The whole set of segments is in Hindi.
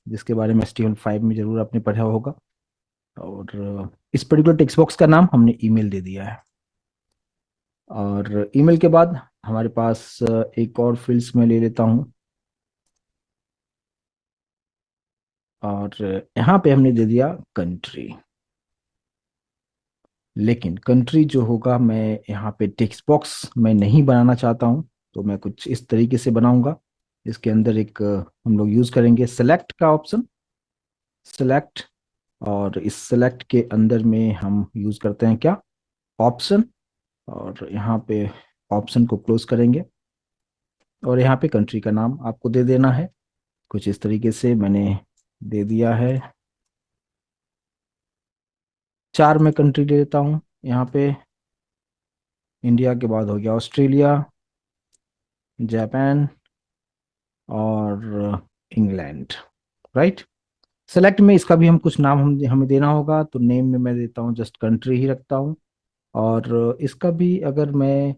जिसके बारे में HTML5 में जरूर आपने पढ़ा होगा। और इस पर्टिकुलर टेक्स्ट बॉक्स का नाम हमने ईमेल दे दिया है। और ईमेल के बाद हमारे पास एक और फील्ड्स में ले लेता हूँ। और यहाँ पे हमने दे दिया कंट्री। लेकिन कंट्री जो होगा, मैं यहाँ पे टेक्स्ट बॉक्स मैं नहीं बनाना चाहता हूँ, तो मैं कुछ इस तरीके से बनाऊंगा। इसके अंदर एक हम लोग यूज करेंगे सेलेक्ट का ऑप्शन, सेलेक्ट। और इस सेलेक्ट के अंदर में हम यूज करते हैं क्या, ऑप्शन। और यहाँ पे ऑप्शन को क्लोज करेंगे। और यहाँ पे कंट्री का नाम आपको दे देना है, कुछ इस तरीके से मैंने दे दिया है। 4 मैं कंट्री दे देता हूँ यहाँ पे। इंडिया के बाद हो गया ऑस्ट्रेलिया, जापान और इंग्लैंड। राइट। सेलेक्ट में इसका भी हम कुछ नाम हमें देना होगा, तो नेम में मैं देता हूँ जस्ट कंट्री ही रखता हूँ। और इसका भी अगर मैं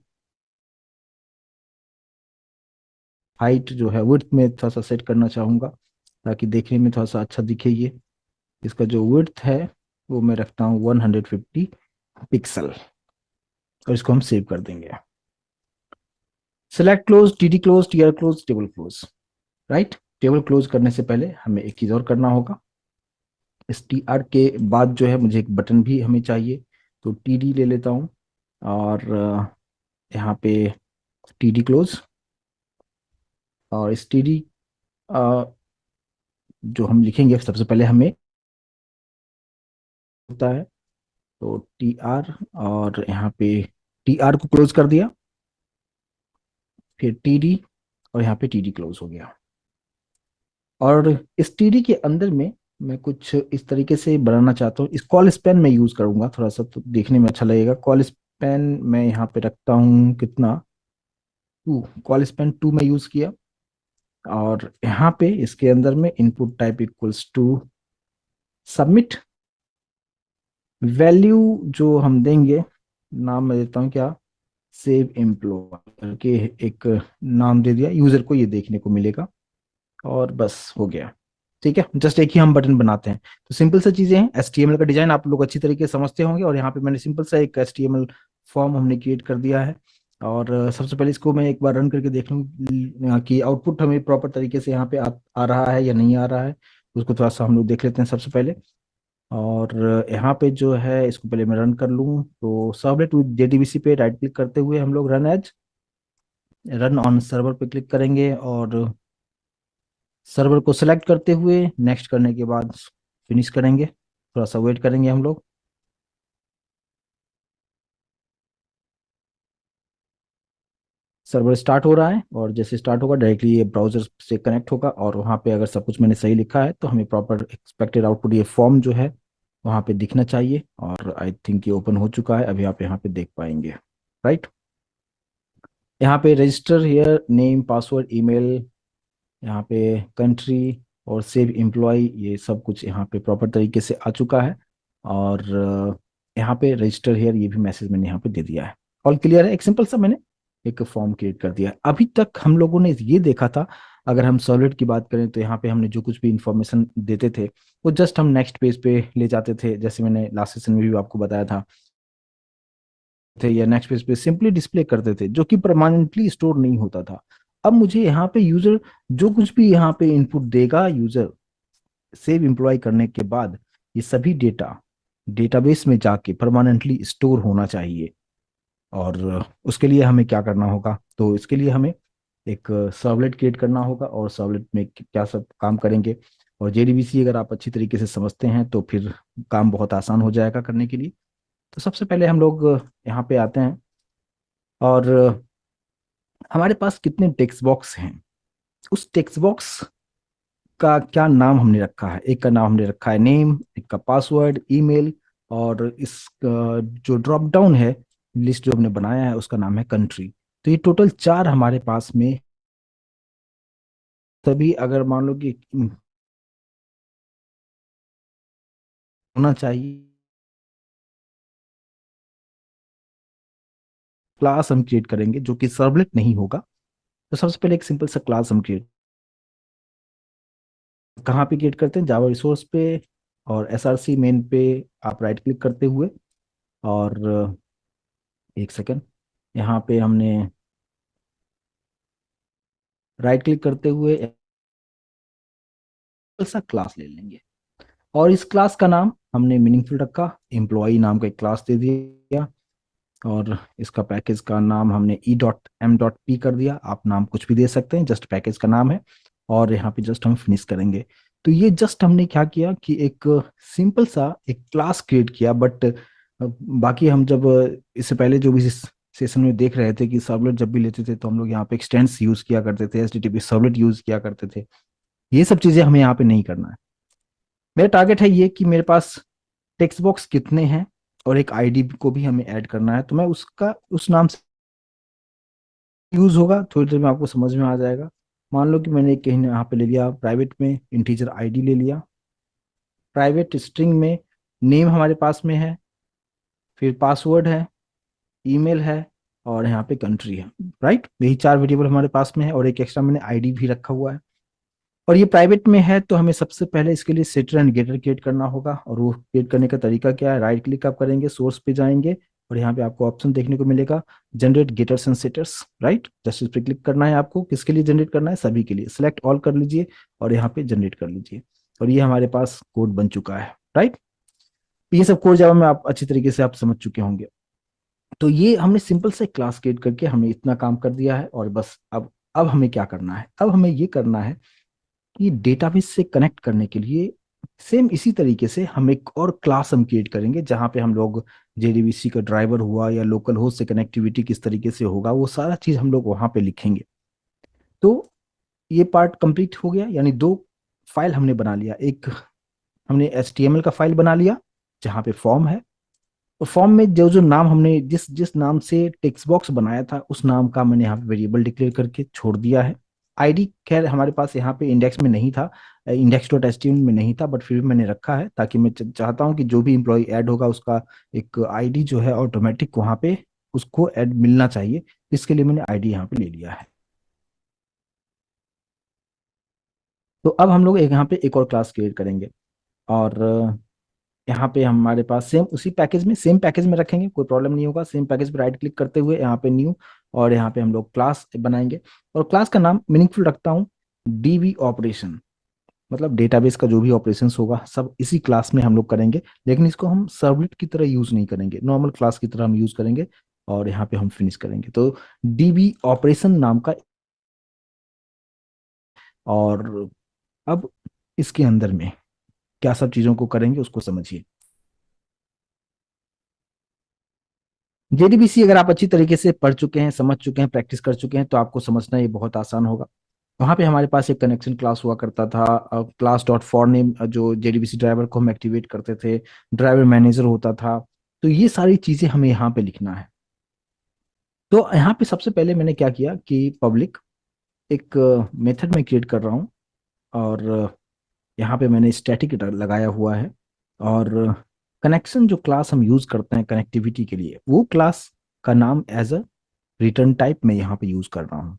हाइट जो है विड्थ में थोड़ा सा सेट करना चाहूँगा, ताकि देखने में थोड़ा सा अच्छा दिखे ये। इसका जो विड्थ है वो मैं रखता हूँ 150 पिक्सल। और इसको हम सेव कर देंगे। Select close, TD close, TR close, table close. Right. Table close करने से पहले हमें एक चीज और करना होगा। इस टीआर के बाद जो है मुझे एक बटन भी हमें चाहिए, तो टीडी ले लेता हूँ। और यहाँ पे टीडी क्लोज। और इस टीडी जो हम लिखेंगे सबसे पहले हमें होता है, तो टी आर। और यहाँ पे टी आर को क्लोज कर दिया, फिर टी डी। और यहाँ पे टी डी क्लोज हो गया। और इस टी डी के अंदर में मैं कुछ इस तरीके से बनाना चाहता हूँ। इस कॉल स्पैन में यूज करूंगा थोड़ा सा, तो देखने में अच्छा लगेगा। कॉल स्पैन मैं यहाँ पे रखता हूँ कितना, 2। कॉल स्पैन 2 में यूज किया। और यहाँ पे इसके अंदर में input type equals to submit. Value जो हम देंगे, नाम मैं देता हूँ क्या, सेव एम्प्लॉय करके एक नाम दे दिया, यूजर को ये देखने को मिलेगा। और बस हो गया। ठीक है, जस्ट एक ही हम बटन बनाते हैं। तो सिंपल सा चीजें हैं। HTML का डिजाइन आप लोग अच्छी तरीके से समझते होंगे, और यहाँ पे मैंने सिंपल सा एक HTML फॉर्म हमने क्रिएट कर दिया है। और सबसे पहले इसको मैं एक बार रन करके देख लूँ कि आउटपुट हमें प्रॉपर तरीके से यहाँ पे आ रहा है या नहीं आ रहा है। उसको थोड़ा सा हम लोग देख लेते हैं सबसे पहले। और यहाँ पे जो है इसको पहले मैं रन कर लूँ, तो सर्वलेट विद JDBC पे राइट क्लिक करते हुए हम लोग run as, run on server पे क्लिक करेंगे। और सर्वर को सिलेक्ट करते हुए नेक्स्ट करने के बाद फिनिश करेंगे। थोड़ा सा वेट करेंगे हम लोग। सर्वर स्टार्ट हो रहा है, और जैसे स्टार्ट होगा डायरेक्टली ये ब्राउजर से कनेक्ट होगा। और वहाँ पे अगर सब कुछ मैंने सही लिखा है तो हमें प्रॉपर एक्सपेक्टेड आउटपुट ये फॉर्म जो है वहाँ पे दिखना चाहिए। और आई थिंक ये ओपन हो चुका है, अभी आप यहाँ पे देख पाएंगे। राइट। यहाँ पे register here, name, password, email, यहाँ पे कंट्री और सेव एम्प्लॉय, ये सब कुछ यहाँ पे प्रॉपर तरीके से आ चुका है। और यहाँ पे रजिस्टर हियर ये भी मैसेज मैंने यहाँ पे दे दिया है। ऑल क्लियर है। एक सिंपल सा मैंने एक फॉर्म क्रिएट कर दिया है। अभी तक हम लोगों ने ये देखा था, अगर हम सॉलिड की बात करें तो यहाँ पे हमने जो कुछ भी इंफॉर्मेशन देते थे वो जस्ट हम नेक्स्ट पेज पे ले जाते थे, जैसे मैंने लास्ट सेशन में भी आपको बताया था। थे या नेक्स्ट पेज पे सिंपली डिस्प्ले करते थे, जो कि परमानेंटली स्टोर नहीं होता था। अब मुझे यहाँ पे यूजर जो कुछ भी यहाँ पे इनपुट देगा, यूजर सेव एम्प्लॉय करने के बाद ये सभी डेटा डेटाबेस में जाके परमानेंटली स्टोर होना चाहिए। और उसके लिए हमें क्या करना होगा, तो इसके लिए हमें एक सर्वलेट क्रिएट करना होगा। और सर्वलेट में क्या सब काम करेंगे, और JDBC अगर आप अच्छी तरीके से समझते हैं तो फिर काम बहुत आसान हो जाएगा करने के लिए। तो सबसे पहले हम लोग यहाँ पे आते हैं। और हमारे पास कितने टेक्स्ट बॉक्स हैं, उस टेक्स्ट बॉक्स का क्या नाम हमने रखा है। एक का नाम हमने रखा है नेम, एक का पासवर्ड, ईमेल। और इस जो ड्रॉप डाउन है, लिस्ट जो हमने बनाया है उसका नाम है कंट्री। तो ये टोटल 4 हमारे पास में। तभी अगर मान लो कि होना चाहिए, क्लास हम क्रिएट करेंगे जो कि सर्वलेट नहीं होगा। तो सबसे पहले एक सिंपल सा क्लास हम क्रिएट कहाँ पे क्रिएट करते हैं, जावा रिसोर्स पे और एसआरसी मेन पे आप राइट क्लिक करते हुए, और एक सेकेंड, यहाँ पे हमने राइट क्लिक करते हुए सा क्लास ले लेंगे। और इस क्लास का नाम हमने मीनिंगफुल रखा, एम्प्लॉई नाम का एक क्लास दे दिया। और इसका पैकेज का नाम हमने e.m.p कर दिया, आप नाम कुछ भी दे सकते हैं, जस्ट पैकेज का नाम है। और यहाँ पे जस्ट हम फिनिश करेंगे। तो ये जस्ट हमने क्या किया कि एक सिंपल सा एक क्लास क्रिएट किया। बट बाकी हम जब इससे पहले जो भी इस सेशन में देख रहे थे कि सर्वलेट जब भी लेते थे तो हम लोग यहाँ पे एक्सटेंस यूज किया करते थे, एचटीटीपी सर्वलेट यूज किया करते थे। ये सब चीजें हमें यहाँ पे नहीं करना है। मेरा टारगेट है ये कि मेरे पास टेक्स्ट बॉक्स कितने हैं और एक आईडी को भी हमें ऐड करना है, तो मैं उसका उस नाम से यूज होगा, थोड़ी देर में आपको समझ में आ जाएगा। मान लो कि मैंने कहीं यहाँ पे ले लिया प्राइवेट में इंटीजर आईडी ले लिया, प्राइवेट स्ट्रिंग में नेम हमारे पास में है, फिर पासवर्ड है, ईमेल है, और यहाँ पे कंट्री है। राइट, यही चार वेरिएबल हमारे पास में है, और एक एक्स्ट्रा मैंने आईडी भी रखा हुआ है। और ये प्राइवेट में है तो हमें सबसे पहले इसके लिए सेटर एंड गेटर क्रिएट करना होगा। और वो क्रिएट करने का तरीका क्या है, राइट क्लिक आप करेंगे, सोर्स पे जाएंगे, और यहाँ पे आपको ऑप्शन देखने को मिलेगा generate getters and setters. Right, just इस पे क्लिक करना है आपको, किसके लिए जनरेट करना है, सभी के लिए, सिलेक्ट ऑल कर लीजिए और यहाँ पे जनरेट कर लीजिए। और ये हमारे पास कोड बन चुका है। राइट, ये सब कोड जावा में आप अच्छी तरीके से आप समझ चुके होंगे। तो ये हमने सिंपल से क्लास क्रिएट करके हमने इतना काम कर दिया है। और बस अब हमें क्या करना है, अब हमें ये करना है कि डेटाबेस से कनेक्ट करने के लिए सेम इसी तरीके से हम एक और क्लास हम क्रिएट करेंगे, जहां पे हम लोग जेडीबीसी का ड्राइवर हुआ या लोकल होस्ट से कनेक्टिविटी किस तरीके से होगा वो सारा चीज हम लोग वहां पे लिखेंगे। तो ये पार्ट कंप्लीट हो गया, यानी दो फाइल हमने बना लिया। एक हमने HTML का फाइल बना लिया जहाँ पे फॉर्म है, तो फॉर्म में जो जो नाम हमने जिस जिस नाम से टेक्स्ट बॉक्स बनाया था उस नाम का मैंने यहाँ पे वेरिएबल डिक्लेयर करके छोड़ दिया है। आईडी खैर हमारे पास यहाँ पे इंडेक्स में नहीं था, index.html में नहीं था, बट फिर भी मैंने रखा है ताकि मैं चाहता हूँ कि जो भी इम्प्लॉय ऐड होगा उसका एक आईडी जो है ऑटोमेटिक वहाँ पे उसको ऐड मिलना चाहिए। इसके लिए मैंने आईडी यहाँ पे ले लिया है। तो अब हम लोग एक यहाँ पे एक और क्लास क्रिएट करेंगे, और यहाँ पे हमारे पास सेम उसी पैकेज में सेम पैकेज में रखेंगे, कोई प्रॉब्लम नहीं होगा। सेम पैकेज पे राइट क्लिक करते हुए यहाँ पे न्यू, और यहाँ पे हम लोग क्लास बनाएंगे। और क्लास का नाम मीनिंगफुल रखता हूँ, डीबी ऑपरेशन, मतलब डेटाबेस का जो भी ऑपरेशंस होगा सब इसी क्लास में हम लोग करेंगे। लेकिन इसको हम सर्वलेट की तरह यूज नहीं करेंगे, नॉर्मल क्लास की तरह हम यूज करेंगे। और यहाँ पे हम फिनिश करेंगे। तो डीबी ऑपरेशन नाम का, और अब इसके अंदर में क्या सब चीजों को करेंगे उसको समझिए। जेडीबीसी अगर आप अच्छी तरीके से पढ़ चुके हैं, समझ चुके हैं, प्रैक्टिस कर चुके हैं, तो आपको समझना ये बहुत आसान होगा। वहां पे हमारे पास एक कनेक्शन क्लास हुआ करता था, क्लास डॉट फॉर नेम, जो जेडीबीसी ड्राइवर को हम एक्टिवेट करते थे, ड्राइवर मैनेजर होता था। तो ये सारी चीजें हमें यहाँ पे लिखना है। तो यहाँ पे सबसे पहले मैंने क्या किया कि पब्लिक एक मेथड में क्रिएट कर रहा हूँ, और यहाँ पे मैंने स्टैटिक लगाया हुआ है। और कनेक्शन जो क्लास हम यूज करते हैं कनेक्टिविटी के लिए, वो क्लास का नाम एज अ रिटर्न टाइप में यहाँ पे यूज कर रहा हूँ।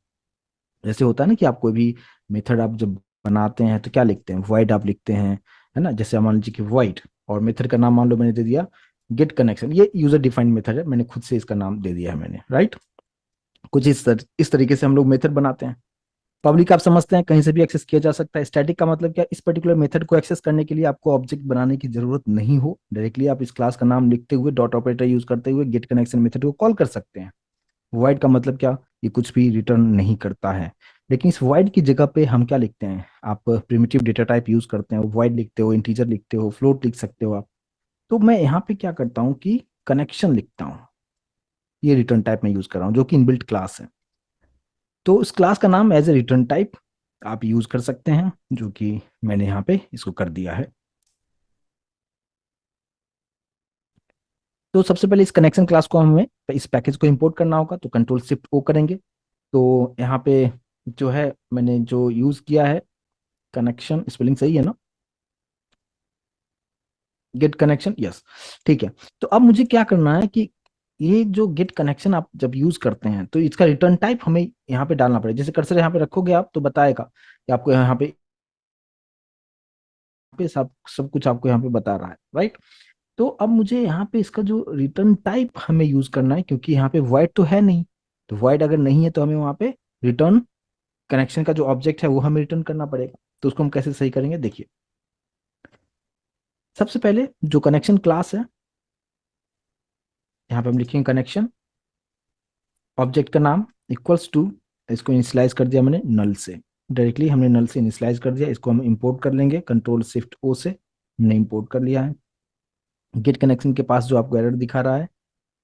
जैसे होता है ना कि आप कोई भी मेथड आप जब बनाते हैं तो क्या लिखते हैं, void आप लिखते हैं, है ना। जैसे मान लीजिए कि void, और मेथड का नाम मान लो मैंने दे दिया गेट कनेक्शन, ये यूजर डिफाइंड मेथड है, मैंने खुद से इसका नाम दे दिया है मैंने। राइट, कुछ इस तरीके से हम लोग मेथड बनाते हैं। पब्लिक आप समझते हैं कहीं से भी एक्सेस किया जा सकता है। स्टैटिक का मतलब क्या, इस पर्टिकुलर मेथड को एक्सेस करने के लिए आपको ऑब्जेक्ट बनाने की जरूरत नहीं हो, डायरेक्टली आप इस क्लास का नाम लिखते हुए डॉट ऑपरेटर यूज करते हुए गेट कनेक्शन मेथड को कॉल कर सकते हैं। वॉइड का मतलब क्या, ये कुछ भी रिटर्न नहीं करता है। लेकिन इस वॉइड की जगह पे हम क्या लिखते हैं, आप प्रिमिटिव डेटा टाइप यूज करते हैं, वॉइड लिखते हो, इंटीजर लिखते हो, फ्लोट लिख सकते हो आप। तो मैं यहाँ पे क्या करता हूँ कि कनेक्शन लिखता हूँ, ये रिटर्न टाइप में यूज कर रहा हूँ जो कि इनबिल्ट क्लास है। तो उस क्लास का नाम एज ए रिटर्न टाइप आप यूज कर सकते हैं, जो कि मैंने यहाँ पे इसको कर दिया है। तो सबसे पहले इस कनेक्शन क्लास को हमें इस पैकेज को इंपोर्ट करना होगा, तो कंट्रोल शिफ्ट ओ करेंगे। तो यहाँ पे जो है मैंने जो यूज किया है, कनेक्शन स्पेलिंग सही है ना, गेट कनेक्शन, यस, ठीक है। तो अब मुझे क्या करना है कि ये जो गेट कनेक्शन आप जब यूज करते हैं तो इसका रिटर्न टाइप हमें यहाँ पे डालना पड़ेगा। जैसे कर्सर यहाँ पे रखोगे आप तो बताएगा कि आपको यहाँ पे पे सब सब कुछ आपको यहाँ पे बता रहा है, राइट। तो अब मुझे यहाँ पे इसका जो रिटर्न टाइप हमें यूज करना है, क्योंकि यहाँ पे void तो है नहीं। तो void अगर नहीं है तो हमें वहाँ पे रिटर्न कनेक्शन का जो ऑब्जेक्ट है वो हमें रिटर्न करना पड़ेगा। तो उसको हम कैसे सही करेंगे, देखिए। सबसे पहले जो कनेक्शन क्लास है, यहाँ पे हम लिखेंगे कनेक्शन, ऑब्जेक्ट का नाम इक्वल्स टू, इसको इनिशियलाइज कर दिया मैंने नल से। डायरेक्टली हमने नल से इनिशियलाइज कर दिया। इसको हम इंपोर्ट कर लेंगे, कंट्रोल शिफ्ट ओ से हमने इंपोर्ट कर लिया है। गेट कनेक्शन के पास जो आपको एरर दिखा रहा है,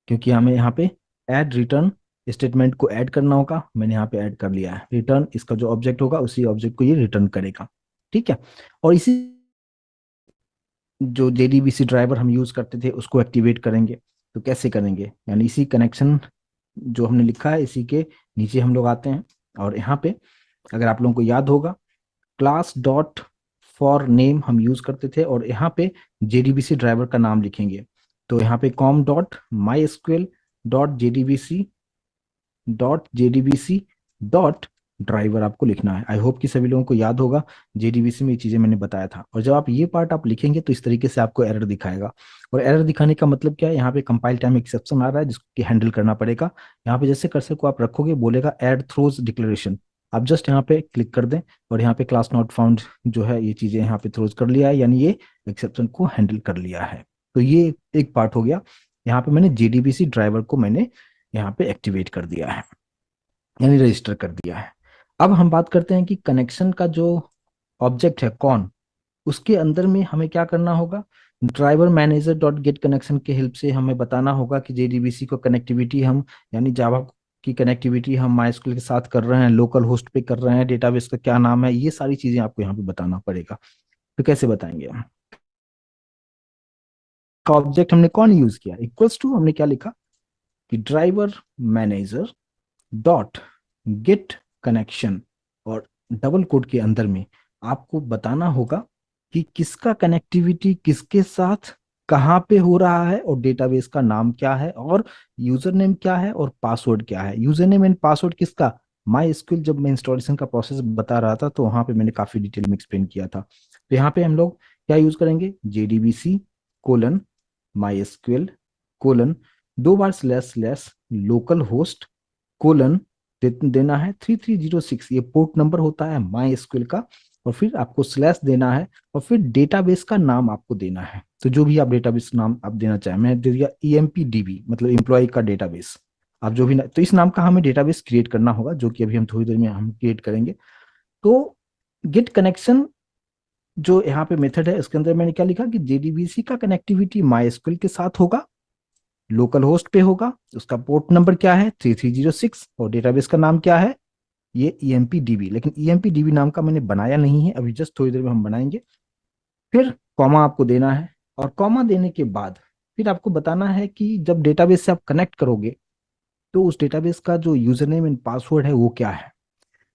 क्योंकि हमें यहाँ पे ऐड रिटर्न स्टेटमेंट को ऐड करना होगा, मैंने यहाँ पे ऐड कर लिया है। रिटर्न इसका जो ऑब्जेक्ट होगा उसी ऑब्जेक्ट को ये रिटर्न करेगा, ठीक है। और इसी जो जेडीबीसी ड्राइवर हम यूज करते थे उसको एक्टिवेट करेंगे। तो कैसे करेंगे, यानी इसी कनेक्शन जो हमने लिखा है इसी के नीचे हम लोग आते हैं, और यहाँ पे अगर आप लोगों को याद होगा क्लास डॉट फॉर नेम हम यूज करते थे, और यहाँ पे जेडीबीसी ड्राइवर का नाम लिखेंगे। तो यहाँ पे com dot my SQL dot JDBC dot driver आपको लिखना है। आई होप कि सभी लोगों को याद होगा, जेडीबीसी में ये चीजें मैंने बताया था। और जब आप ये पार्ट आप लिखेंगे तो इस तरीके से आपको एरर दिखाएगा। और एरर दिखाने का मतलब क्या है, यहाँ पे कंपाइल टाइम एक्सेप्शन आ रहा है जिसको हैंडल करना पड़ेगा। यहाँ पे जैसे कर्सर को आप रखोगे बोलेगा ऐड थ्रोज डिक्लेरेशन, आप जस्ट यहाँ पे क्लिक कर दें और यहाँ पे क्लास नॉट फाउंड जो है ये चीजें यहाँ पे थ्रोज कर लिया है, यानी ये एक्सेप्शन को हैंडल कर लिया है। तो ये एक पार्ट हो गया। यहाँ पे मैंने जेडीबीसी ड्राइवर को मैंने यहाँ पे एक्टिवेट कर दिया है, यानी रजिस्टर कर दिया है। अब हम बात करते हैं कि कनेक्शन का जो ऑब्जेक्ट है कौन, उसके अंदर में हमें क्या करना होगा। Driver manager dot get connection के हेल्प से हमें बताना होगा कि जेडीबीसी को कनेक्टिविटी हम, यानी जावा की कनेक्टिविटी हम माइस्क्यूएल के साथ कर रहे हैं, लोकल होस्ट पे कर रहे हैं, डेटाबेस का क्या नाम है, ये सारी चीजें आपको यहाँ पे बताना पड़ेगा। तो कैसे बताएंगे हम, का ऑब्जेक्ट हमने कौन यूज किया, इक्वल्स टू हमने क्या लिखा कि driver manager dot get connection, और डबल कोड के अंदर में आपको बताना होगा कि किसका कनेक्टिविटी किसके साथ कहाँ पे हो रहा है, और डेटाबेस का नाम क्या है, और यूजर नेम क्या है, और पासवर्ड क्या है। यूजर नेम एंड पासवर्ड किसका, माई एसक्यूएल जब मैं इंस्टॉलेशन का प्रोसेस बता रहा था तो वहां पे मैंने काफी डिटेल में एक्सप्लेन किया था। तो यहाँ पे हम लोग क्या यूज करेंगे, JDBC colon my SQL colon 2 bar slash slash local host colon देना है 3306, ये पोर्ट नंबर होता है माई एसक्यूएल का, और फिर आपको स्लैश देना है, और फिर डेटाबेस का नाम आपको देना है। तो जो भी आप डेटाबेस नाम आप देना चाहें, मैं दे दिया EMPDB, मतलब एम्प्लॉय का डेटाबेस। आप जो भी तो इस नाम का हमें डेटाबेस क्रिएट करना होगा, जो कि अभी हम थोड़ी देर में हम क्रिएट करेंगे। तो गेट कनेक्शन जो यहाँ पे मेथड है इसके अंदर मैंने क्या लिखा कि जेडीबीसी का कनेक्टिविटी माई एसक्यूएल के साथ होगा, लोकल होस्ट पे होगा, उसका पोर्ट नंबर क्या है 3306, और डेटाबेस का नाम क्या है ये EMPDB। लेकिन EMPDB नाम का मैंने बनाया नहीं है अभी, जस्ट थोड़ी देर में हम बनाएंगे। फिर कॉमा आपको देना है, और कॉमा देने के बाद फिर आपको बताना है कि जब डेटाबेस से आप कनेक्ट करोगे तो उस डेटाबेस का जो यूजर नेम एंड पासवर्ड है वो क्या है।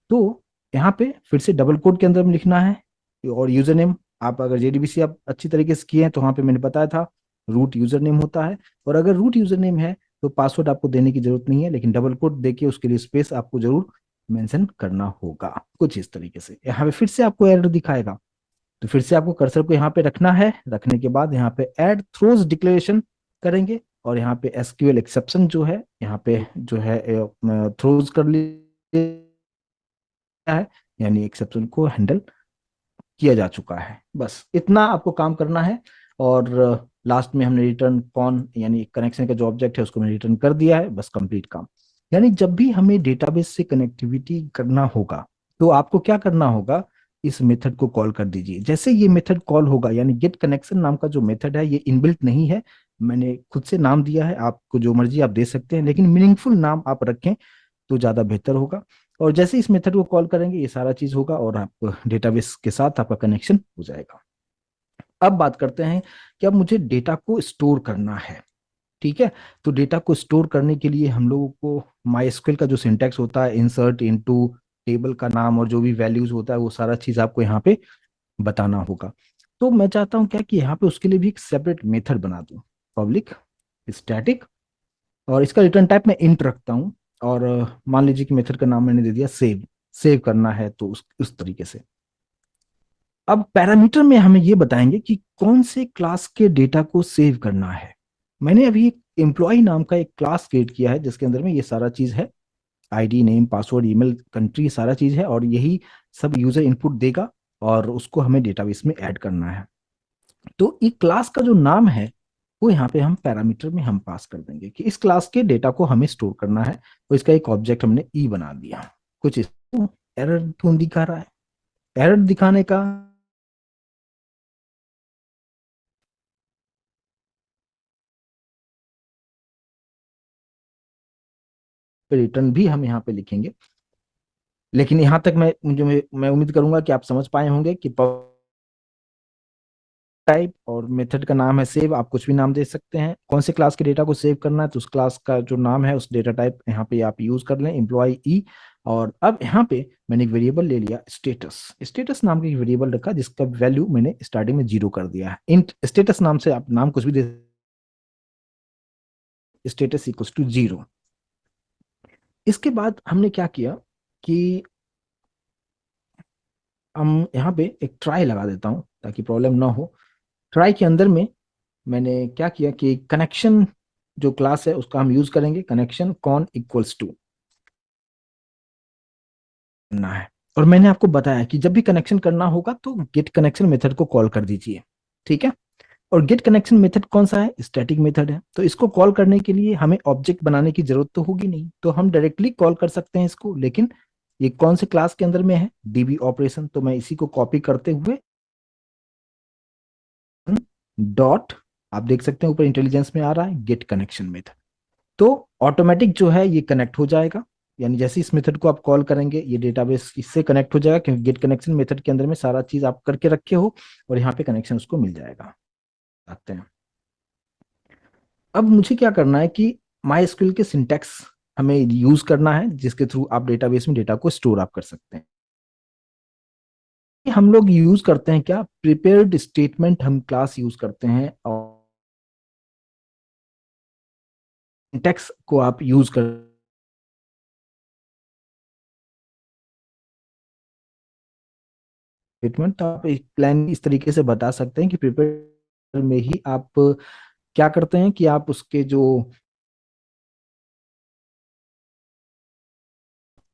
तो यहाँ पे फिर से डबल कोड के अंदर में लिखना है, और यूजर नेम आप अगर जेडीबीसी आप अच्छी तरीके से किए हैं तो वहाँ पे मैंने बताया था रूट यूजर नेम होता है, और अगर रूट यूजर नेम है तो पासवर्ड आपको देने की जरूरत नहीं है, लेकिन डबल कोड देके उसके लिए स्पेस आपको जरूर मेंशन करना होगा, कुछ इस तरीके से। यहाँ पे फिर से आपको एरर दिखाएगा, तो फिर से आपको कर्सर को यहाँ पे रखना है, रखने के बाद यहाँ पे ऐड थ्रोज डिक्लेरेशन करेंगे, और यहाँ पे एसक्यूएल एक्सेप्शन जो है यहाँ पे जो है थ्रोज कर लिया है, यानी एक्सेप्शन को हैंडल किया जा चुका है। बस इतना आपको काम करना है। और लास्ट में हमने रिटर्न कौन, यानी कनेक्शन का जो ऑब्जेक्ट है उसको मैंने रिटर्न कर दिया है, बस कंप्लीट काम। यानी जब भी हमें डेटाबेस से कनेक्टिविटी करना होगा तो आपको क्या करना होगा, इस मेथड को कॉल कर दीजिए। जैसे ये मेथड कॉल होगा, यानी गेट कनेक्शन नाम का जो मेथड है ये इनबिल्ट नहीं है, मैंने खुद से नाम दिया है, आपको जो मर्जी आप दे सकते हैं, लेकिन मीनिंगफुल नाम आप रखें तो ज्यादा बेहतर होगा। और जैसे इस मेथड को कॉल करेंगे ये सारा चीज होगा, और आप डेटाबेस के साथ आपका कनेक्शन हो जाएगा। अब बात करते हैं कि अब मुझे डेटा को स्टोर करना है, ठीक है। तो डेटा को स्टोर करने के लिए हम लोगों को माई का जो सिंटैक्स होता है, इंसर्ट इनटू टेबल का नाम और जो भी वैल्यूज होता है वो सारा चीज आपको यहाँ पे बताना होगा। तो मैं चाहता हूँ क्या कि यहाँ पे उसके लिए भी एक सेपरेट मेथड बना दूं, पब्लिक स्टैटिक, और इसका रिटर्न टाइप मैं इंट रखता हूँ। और मान लीजिए कि मेथड का नाम मैंने दे दिया सेव, सेव करना है तो उस तरीके से। अब पैरामीटर में हमें ये बताएंगे कि कौन से क्लास के डेटा को सेव करना है। मैंने अभी एक एम्प्लॉय नाम का एक क्लास क्रिएट किया है जिसके अंदर में ये सारा चीज है, ID, name, password, email, country, सारा चीज है, और यही सब यूजर इनपुट देगा और उसको हमें डेटाबेस में ऐड करना है। तो ये क्लास का जो नाम है वो यहाँ पे हम पैरामीटर में हम पास कर देंगे कि इस क्लास के डेटा को हमें स्टोर करना है, तो इसका एक ऑब्जेक्ट हमने ई बना दिया। कुछ इस एरर क्यों दिखा रहा है? एरर दिखाने का रिटर्न भी हम यहाँ पे लिखेंगे, लेकिन यहाँ तक मैं उम्मीद करूंगा कि आप समझ पाए होंगे कि टाइप और मेथड का नाम है सेव, आप कुछ भी नाम दे सकते हैं। कौन से क्लास के डेटा को सेव करना है तो उस क्लास का जो नाम है उस डेटा टाइप यहाँ पे आप यूज कर लें, एम्प्लॉय ई। और अब यहाँ पे मैंने एक वेरिएबल ले लिया स्टेटस, स्टेटस नाम का एक वेरिएबल रखा जिसका वैल्यू मैंने स्टार्टिंग में 0 कर दिया है। इंट स्टेटस नाम से आप नाम कुछ भी दे, स्टेटस इक्वल्स टू 0। इसके बाद हमने क्या किया कि हम यहाँ पे एक ट्राई लगा देता हूँ ताकि प्रॉब्लम ना हो। ट्राई के अंदर में मैंने क्या किया कि कनेक्शन जो क्लास है उसका हम यूज करेंगे, कनेक्शन कॉन इक्वल्स टू करना है। और मैंने आपको बताया कि जब भी कनेक्शन करना होगा तो गेट कनेक्शन मेथड को कॉल कर दीजिए, ठीक है। और गेट कनेक्शन मेथड कौन सा है? स्टैटिक मेथड है, तो इसको कॉल करने के लिए हमें ऑब्जेक्ट बनाने की जरूरत तो होगी नहीं, तो हम डायरेक्टली कॉल कर सकते हैं इसको। लेकिन ये कौन से क्लास के अंदर में है? DB operation. तो मैं इसी को कॉपी करते हुए डॉट, आप देख सकते हैं ऊपर इंटेलिजेंस में आ रहा है गेट कनेक्शन मेथड, तो ऑटोमेटिक जो है ये कनेक्ट हो जाएगा। यानी जैसे इस मेथड को आप कॉल करेंगे ये डेटाबेस इससे कनेक्ट हो जाएगा, क्योंकि गेट कनेक्शन मेथड के अंदर में सारा चीज आप करके रखे हो और यहाँ पे कनेक्शन उसको मिल जाएगा। आते हैं, अब मुझे क्या करना है कि माई एसक्यूएल के सिंटैक्स हमें यूज करना है जिसके थ्रू आप डेटाबेस में डेटा को स्टोर आप कर सकते हैं। हम लोग यूज करते हैं क्या? प्रिपेयर्ड स्टेटमेंट हम क्लास यूज करते हैं, और सिंटैक्स को आप यूज कर स्टेटमेंट, तो आप एक प्लान इस तरीके से बता सकते हैं कि प्रिपेयर में ही आप क्या करते हैं कि आप उसके जो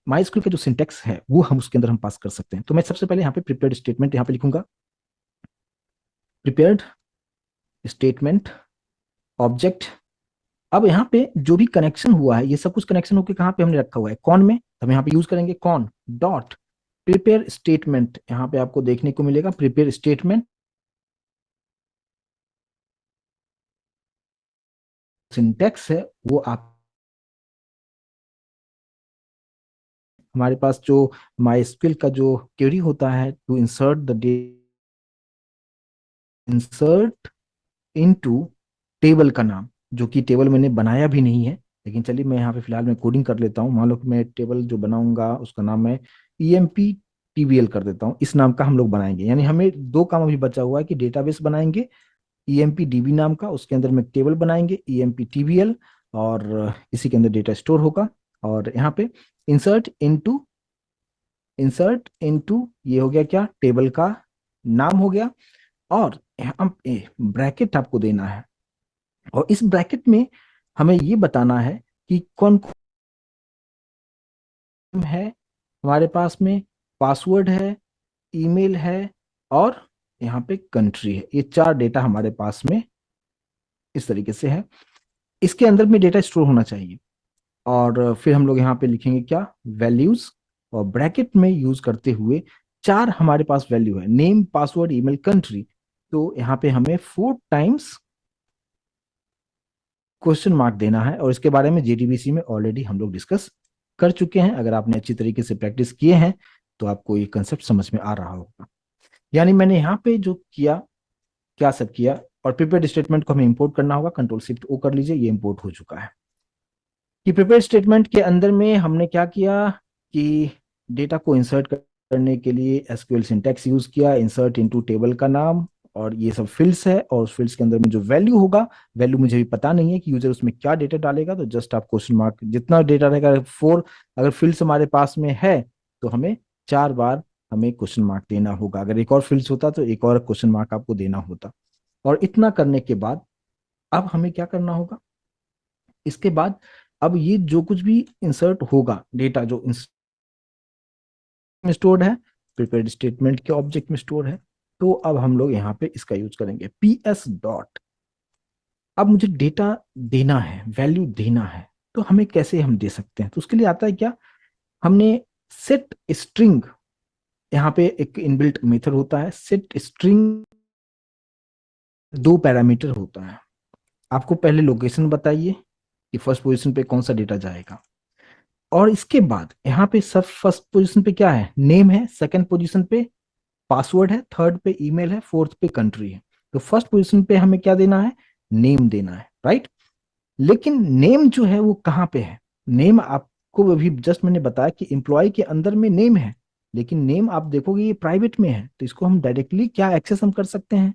माइस्क्यूल का जो सिंटेक्स है वो हम उसके अंदर हम पास कर सकते हैं। तो मैं सबसे पहले यहाँ पे प्रिपेयर्ड स्टेटमेंट यहाँ पे लिखूंगा, प्रिपेयर्ड स्टेटमेंट ऑब्जेक्ट। अब यहाँ पे जो भी कनेक्शन हुआ है ये सब कुछ कनेक्शन होकर कहाँ पे हमने रखा हुआ है? कॉन में। हम यहाँ पे यूज करेंगे कॉन डॉट प्रिपेयर स्टेटमेंट। यहाँ पे आपको देखने को मिलेगा प्रिपेयर स्टेटमेंट, सिंटेक्स है वो आप, हमारे पास जो माइस्क्यूएल का जो क्वेरी होता है to insert the insert into table का नाम, जो कि टेबल मैंने बनाया भी नहीं है, लेकिन चलिए मैं यहाँ पे फिलहाल मैं कोडिंग कर लेता हूँ। मान लो कि मैं टेबल जो बनाऊंगा उसका नाम मैं ईएमपी टीबीएल कर देता हूँ, इस नाम का हम लोग बनाएंगे। यानी हमें दो काम अभी बचा हुआ है कि डेटाबेस बनाएंगे ईएमपी डीबी नाम का, उसके अंदर में टेबल बनाएंगे ईएमपी टीबीएल, और इसी के अंदर डेटा स्टोर होगा। और यहाँ पे इंसर्ट इनटू, इंसर्ट इनटू ये हो गया क्या? टेबल का नाम हो गया। और यहाँ पे ब्रैकेट आपको देना है, और इस ब्रैकेट में हमें ये बताना है कि कौन कौन है हमारे पास में, पासवर्ड है, ईमेल है, और यहाँ पे कंट्री है। ये चार डेटा हमारे पास में इस तरीके से है, इसके अंदर में डेटा स्टोर होना चाहिए। और फिर हम लोग यहाँ पे लिखेंगे क्या? वैल्यूज, और ब्रैकेट में यूज करते हुए चार हमारे पास वैल्यू है, नेम, पासवर्ड, ईमेल, कंट्री। तो यहाँ पे हमें 4 टाइम्स क्वेश्चन मार्क देना है, और इसके बारे में जेडीबीसी में ऑलरेडी हम लोग डिस्कस कर चुके हैं। अगर आपने अच्छी तरीके से प्रैक्टिस किए हैं तो आपको ये कंसेप्ट समझ में आ रहा होगा। यानी मैंने यहाँ पे जो किया, क्या सब किया, और प्रिपेयर्ड स्टेटमेंट को हमें इंपोर्ट करना होगा, कंट्रोल शिफ्ट ओ कर लीजिए, ये इंपोर्ट हो चुका है। कि प्रिपेयर्ड स्टेटमेंट के अंदर में हमने क्या किया कि डेटा को इंसर्ट करने के लिए एसक्यूएल सिंटैक्स यूज किया, इंसर्ट इनटू टेबल का नाम, और ये सब फील्ड्स है, और उस फील्ड्स के अंदर में जो वैल्यू होगा, वैल्यू मुझे भी पता नहीं है कि यूजर उसमें क्या डेटा डालेगा, तो जस्ट आप क्वेश्चन मार्क जितना डेटा रहेगा 4, अगर फील्ड्स हमारे पास में है तो हमें 4 बार हमें क्वेश्चन मार्क देना होगा। अगर एक और फील्ड होता तो एक और क्वेश्चन मार्क आपको देना होता। और इतना करने के बाद अब हमें क्या करना होगा, इसके बाद अब ये जो कुछ भी इंसर्ट होगा डेटा जो में स्टोर्ड है, प्रिपेयर्ड स्टेटमेंट के ऑब्जेक्ट में स्टोर है, तो अब हम लोग यहाँ पे इसका यूज करेंगे पीएस डॉट। अब मुझे डेटा देना है, वैल्यू देना है, तो हमें कैसे हम दे सकते हैं, तो उसके लिए आता है क्या, हमने सेट स्ट्रिंग, यहाँ पे एक इनबिल्ट मेथड होता है सेट स्ट्रिंग, दो पैरामीटर होता है। आपको पहले लोकेशन बताइए कि फर्स्ट पोजीशन पे कौन सा डेटा जाएगा, और इसके बाद यहाँ पे सब फर्स्ट पोजीशन पे क्या है, नेम है, सेकंड पोजीशन पे पासवर्ड है, थर्ड पे ईमेल है, फोर्थ पे कंट्री है। तो फर्स्ट पोजीशन पे हमें क्या देना है, नेम देना है, राइट। लेकिन नेम जो है वो कहाँ पे है, नेम आपको अभी जस्ट मैंने बताया कि एम्प्लॉय के अंदर में नेम है, लेकिन नेम आप देखोगे ये प्राइवेट में है, तो इसको हम डायरेक्टली क्या एक्सेस हम कर सकते हैं,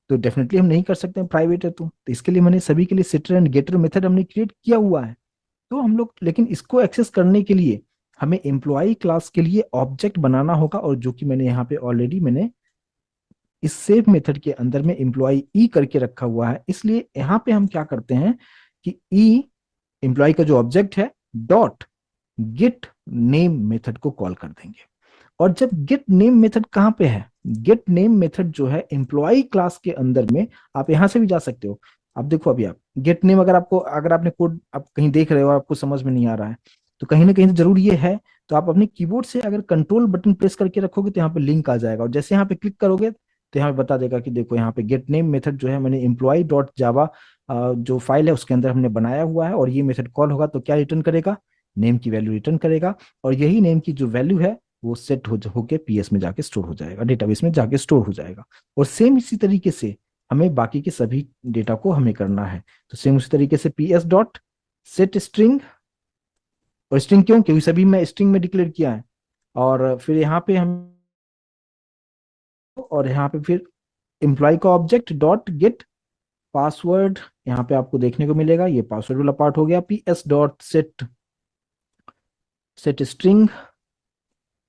तो डेफिनेटली हम नहीं कर सकते हैं, प्राइवेट है तो इसके लिए मैंने सभी के लिए सिटर एंड गेटर मेथड हमने क्रिएट किया हुआ है। तो हम लोग लेकिन इसको एक्सेस करने के लिए हमें एम्प्लॉय क्लास के लिए ऑब्जेक्ट बनाना होगा, और जो कि मैंने यहाँ पे ऑलरेडी मैंने इस सेव मेथड के अंदर में एम्प्लॉय ई करके रखा हुआ है। इसलिए यहाँ पे हम क्या करते हैं कि ई एम्प्लॉय का जो ऑब्जेक्ट है डॉट गेट नेम मेथड को कॉल कर देंगे। और जब गेट नेम मेथड कहाँ पे है, गेट नेम मेथड जो है एम्प्लॉय क्लास के अंदर में, आप यहां से भी जा सकते हो। अब देखो अभी आप गेट नेम अगर आपको, अगर आपने कोड आप कहीं देख रहे हो और आपको समझ में नहीं आ रहा है, तो कहीं ना कहीं तो जरूर ये है, तो आप अपने कीबोर्ड से अगर कंट्रोल बटन प्रेस करके रखोगे तो यहाँ पे लिंक आ जाएगा, और जैसे यहाँ पे क्लिक करोगे तो यहाँ पे बता देगा कि देखो यहाँ पे गेट नेम मेथड जो है मैंने एम्प्लॉय डॉट जावा जो फाइल है उसके अंदर हमने बनाया हुआ है, और ये मेथड कॉल होगा तो क्या रिटर्न करेगा, नेम की वैल्यू रिटर्न करेगा। और यही नेम की जो वैल्यू है वो सेट होके पीएस में जाके स्टोर हो जाएगा, डेटाबेस में जाके स्टोर हो जाएगा। और सेम इसी तरीके से हमें बाकी के सभी डेटा को हमें करना है। तो सेम उसी तरीके से पीएस डॉट सेट स्ट्रिंग, और स्ट्रिंग क्यों, क्योंकि सभी में स्ट्रिंग में डिक्लेयर किया है। और फिर यहाँ पे हम, और यहाँ पे फिर एम्प्लॉय का ऑब्जेक्ट डॉट गेट पासवर्ड, यहाँ पे आपको देखने को मिलेगा ये पासवर्ड वाला पार्ट हो गया, PS dot set set string.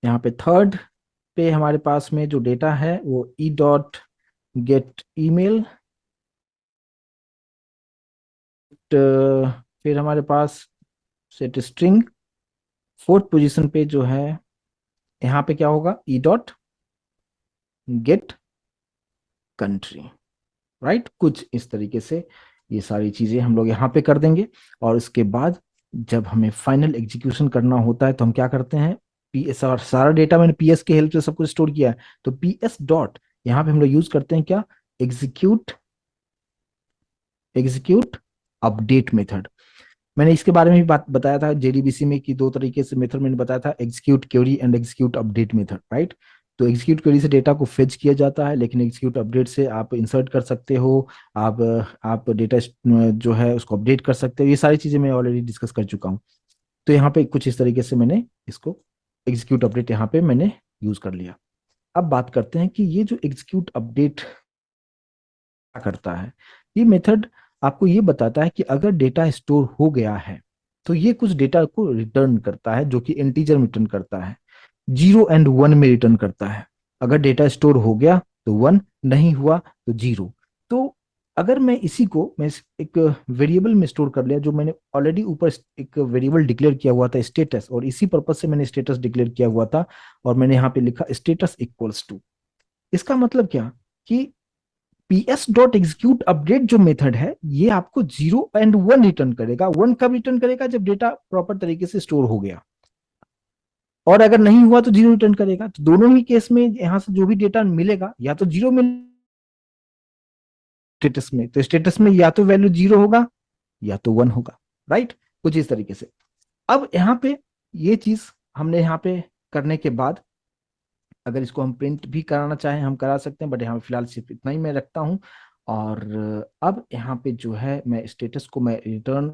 यहाँ पे थर्ड पे हमारे पास में जो डेटा है वो ई डॉट गेट ईमेल, फिर हमारे पास सेट स्ट्रिंग, फोर्थ पोजीशन पे जो है यहाँ पे क्या होगा, E dot gate country, right. कुछ इस तरीके से ये सारी चीजें हम लोग यहाँ पे कर देंगे। और उसके बाद जब हमें फाइनल एग्जीक्यूशन करना होता है तो हम क्या करते हैं, पीएस, और सारा डेटा मैंने पीएस के हेल्प से सब कुछ स्टोर किया है, तो पीएस डॉट यहाँ पे हम लोग यूज करते हैं क्या, एग्जीक्यूट एग्जीक्यूट अपडेट मेथड। मैंने इसके बारे में भी बात बताया था जेडीबीसी में कि दो तरीके से मेथड मैंने बताया था, execute query and execute update method, right. तो एग्जीक्यूट क्वेरी से डेटा को फेच किया जाता है, लेकिन एग्जीक्यूट अपडेट से आप इंसर्ट कर सकते हो, आप आप डेटा जो है उसको अपडेट कर सकते हो। ये सारी चीजें मैं ऑलरेडी डिस्कस कर चुका हूँ। तो यहाँ पे कुछ इस तरीके से मैंने इसको एग्जीक्यूट अपडेट यहाँ पे मैंने यूज कर लिया। अब बात करते हैं कि ये जो एग्जीक्यूट अपडेट क्या करता है, ये मेथड आपको ये बताता है कि अगर डेटा स्टोर हो गया है तो ये कुछ डेटा को रिटर्न करता है, जो कि इंटीजर में रिटर्न करता है, 0 और 1 में रिटर्न करता है। अगर डेटा स्टोर हो गया तो 1, नहीं हुआ तो 0। तो अगर मैं इसी को मैं एक वेरिएबल में स्टोर कर लिया, जो मैंने ऑलरेडी ऊपर एक वेरिएबल डिक्लेयर किया हुआ था स्टेटस, और इसी पर्पज से मैंने स्टेटस डिक्लेयर किया हुआ था, और मैंने यहाँ पे लिखा स्टेटस इक्वल्स टू, इसका मतलब क्या कि पीएस डॉट एग्जीक्यूट अपडेट जो मेथड है ये आपको 0 और 1 रिटर्न करेगा। 1 कब रिटर्न करेगा, जब डेटा प्रॉपर तरीके से स्टोर हो गया, और अगर नहीं हुआ तो 0 रिटर्न करेगा। तो दोनों ही केस में यहां से जो भी डेटा मिलेगा या तो 0 मिल स्टेटस में, तो स्टेटस में या तो वैल्यू 0 होगा या तो 1 होगा, राइट। कुछ इस तरीके से। अब यहाँ पे ये चीज हमने यहाँ पे करने के बाद अगर इसको हम प्रिंट भी कराना चाहें हम करा सकते हैं, बट यहाँ पे फिलहाल सिर्फ इतना ही मैं रखता हूँ। और अब यहाँ पे जो है मैं स्टेटस को मैं रिटर्न,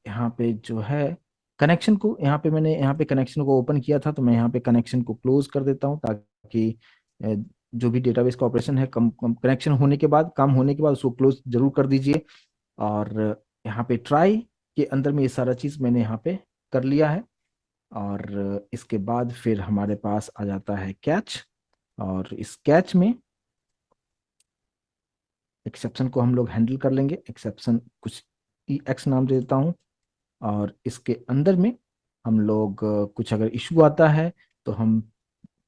यहाँ पे जो है कनेक्शन को, यहाँ पे मैंने यहाँ पे कनेक्शन को ओपन किया था, तो मैं यहाँ पे कनेक्शन को क्लोज कर देता हूँ, ताकि जो भी डेटाबेस का ऑपरेशन है कम कनेक्शन होने के बाद, काम होने के बाद उसको क्लोज जरूर कर दीजिए। और यहाँ पे ट्राई के अंदर में ये सारा चीज मैंने यहाँ पे कर लिया है। और इसके बाद फिर हमारे पास आ जाता है कैच, और इस कैच में एक्सेप्शन को हम लोग हैंडल कर लेंगे। एक्सेप्शन कुछ ई एक्स नाम दे देता हूँ, और इसके अंदर में हम लोग कुछ अगर इशू आता है तो हम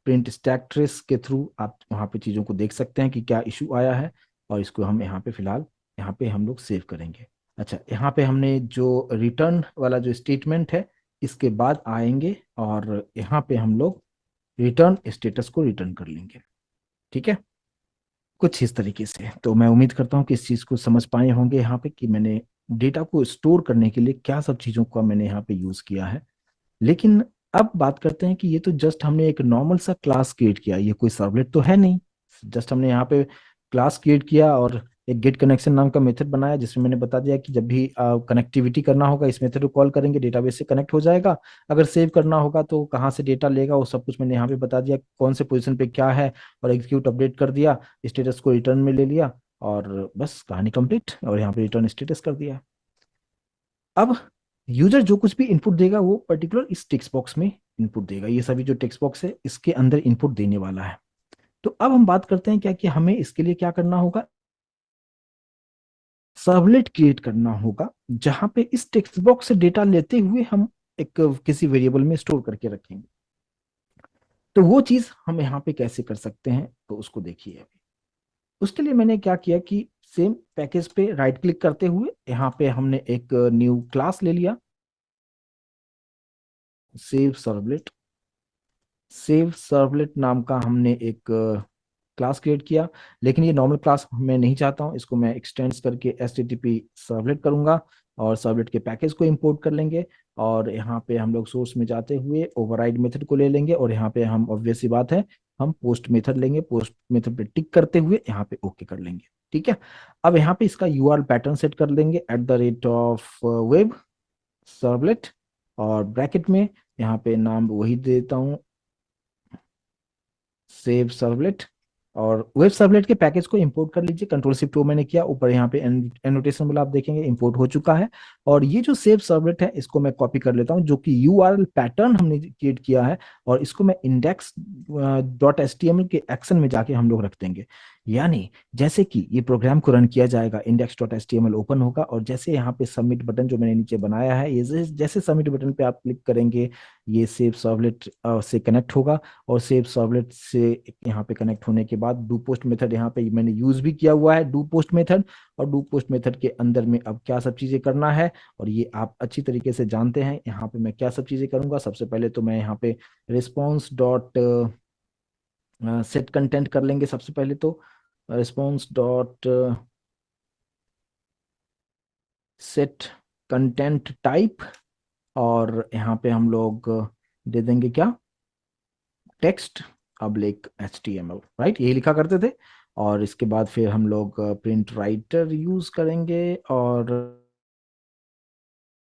प्रिंट स्टैक ट्रेस के थ्रू आप वहाँ पे चीज़ों को देख सकते हैं कि क्या इशू आया है, और इसको हम यहाँ पे फिलहाल यहाँ पे हम लोग सेव करेंगे। अच्छा, यहाँ पे हमने जो रिटर्न वाला जो स्टेटमेंट है इसके बाद आएंगे, और यहाँ पे हम लोग रिटर्न स्टेटस को रिटर्न कर लेंगे। ठीक है, कुछ इस तरीके से। तो मैं उम्मीद करता हूँ कि इस चीज़ को समझ पाए होंगे यहाँ पे कि मैंने डेटा को स्टोर करने के लिए क्या सब चीज़ों का मैंने यहाँ पे यूज़ किया है। लेकिन अब बात करते हैं कि ये तो जस्ट हमने एक नॉर्मल सा क्लास क्रिएट किया, ये कोई सर्वलेट तो है नहीं। जस्ट हमने यहाँ पे क्लास क्रिएट किया और एक गेट कनेक्शन नाम का मेथड बनाया, जिसमें मैंने बता दिया कि जब भी कनेक्टिविटी करना होगा इस मेथड को कॉल करेंगे, डेटाबेस से कनेक्ट हो जाएगा। अगर सेव करना होगा तो कहाँ से डेटा लेगा वो सब कुछ मैंने यहाँ पे बता दिया, कौन से पोजीशन पे क्या है, और एग्जीक्यूट अपडेट कर दिया, स्टेटस को रिटर्न में ले लिया, और बस कहानी कंप्लीट, और यहाँ पे रिटर्न स्टेटस कर दिया। अब यूजर जो कुछ भी इनपुट देगा वो पर्टिकुलर इस टेक्स्ट बॉक्स में इनपुट देगा। ये सभी जो टेक्स्ट बॉक्स है इसके अंदर इनपुट देने वाला है। तो अब हम बात करते हैं क्या कि हमें इसके लिए क्या करना होगा, सर्वलेट क्रिएट करना होगा जहां पे इस टेक्स्ट बॉक्स से डेटा लेते हुए हम एक किसी वेरिएबल में स्टोर करके रखेंगे। तो वो चीज हम यहाँ पे कैसे कर सकते हैं, तो उसको देखिए अभी। उसके लिए मैंने क्या किया कि सेम पैकेज पे राइट क्लिक करते हुए यहाँ पे हमने एक न्यू क्लास ले लिया, सेव सर्वलेट। सेव सर्वलेट नाम का हमने एक क्लास क्रिएट किया, लेकिन ये नॉर्मल क्लास मैं नहीं चाहता हूँ, इसको मैं एक्सटेंड्स करके HTTP सर्वलेट करूंगा, और सर्वलेट के पैकेज को इंपोर्ट कर लेंगे। और यहाँ पे हम लोग सोर्स में जाते हुए ओवरराइड मेथड को ले लेंगे, और यहाँ पे हम ऑब्वियस सी बात है हम पोस्ट मेथड लेंगे, पोस्ट मेथड पे टिक करते हुए यहाँ पे ओके कर लेंगे। ठीक है, अब यहाँ पे इसका URL पैटर्न सेट कर लेंगे @वेब सर्वलेट, और ब्रैकेट में यहाँ पे नाम वही देता हूँ, सेव सर्वलेट। और वेब सर्वलेट के पैकेज को इंपोर्ट कर लीजिए, कंट्रोल-Shift-O मैंने किया, ऊपर यहाँ पे एनोटेशन वाला आप देखेंगे इंपोर्ट हो चुका है। और ये जो सेव सर्वलेट है इसको मैं कॉपी कर लेता हूँ, जो कि URL पैटर्न हमने क्रिएट किया है, और इसको मैं index.html के एक्शन में जाके हम लोग रख देंगे। यानी जैसे कि ये प्रोग्राम को रन किया जाएगा, index.html ओपन होगा, और जैसे यहाँ पे सबमिट बटन जो मैंने नीचे बनाया है, ये जैसे सबमिट बटन पे आप क्लिक करेंगे ये सेव सर्वलेट से कनेक्ट होगा, और सेव सर्वलेट से यहाँ पे कनेक्ट होने के बाद डू पोस्ट मेथड यहाँ पे मैंने यूज भी किया हुआ है, डू पोस्ट मेथड। और डू पोस्ट मेथड के अंदर में अब क्या सब चीजें करना है, और ये आप अच्छी तरीके से जानते हैं। यहाँ पे मैं क्या सब चीजें करूंगा, सबसे पहले तो मैं यहाँ पे रिस्पॉन्स डॉट सेट कंटेंट कर लेंगे। सबसे पहले तो response dot set content type, और यहाँ पे हम लोग दे देंगे क्या, टेक्स्ट पब्लिक HTML, राइट, यही लिखा करते थे। और इसके बाद फिर हम लोग प्रिंट राइटर यूज करेंगे, और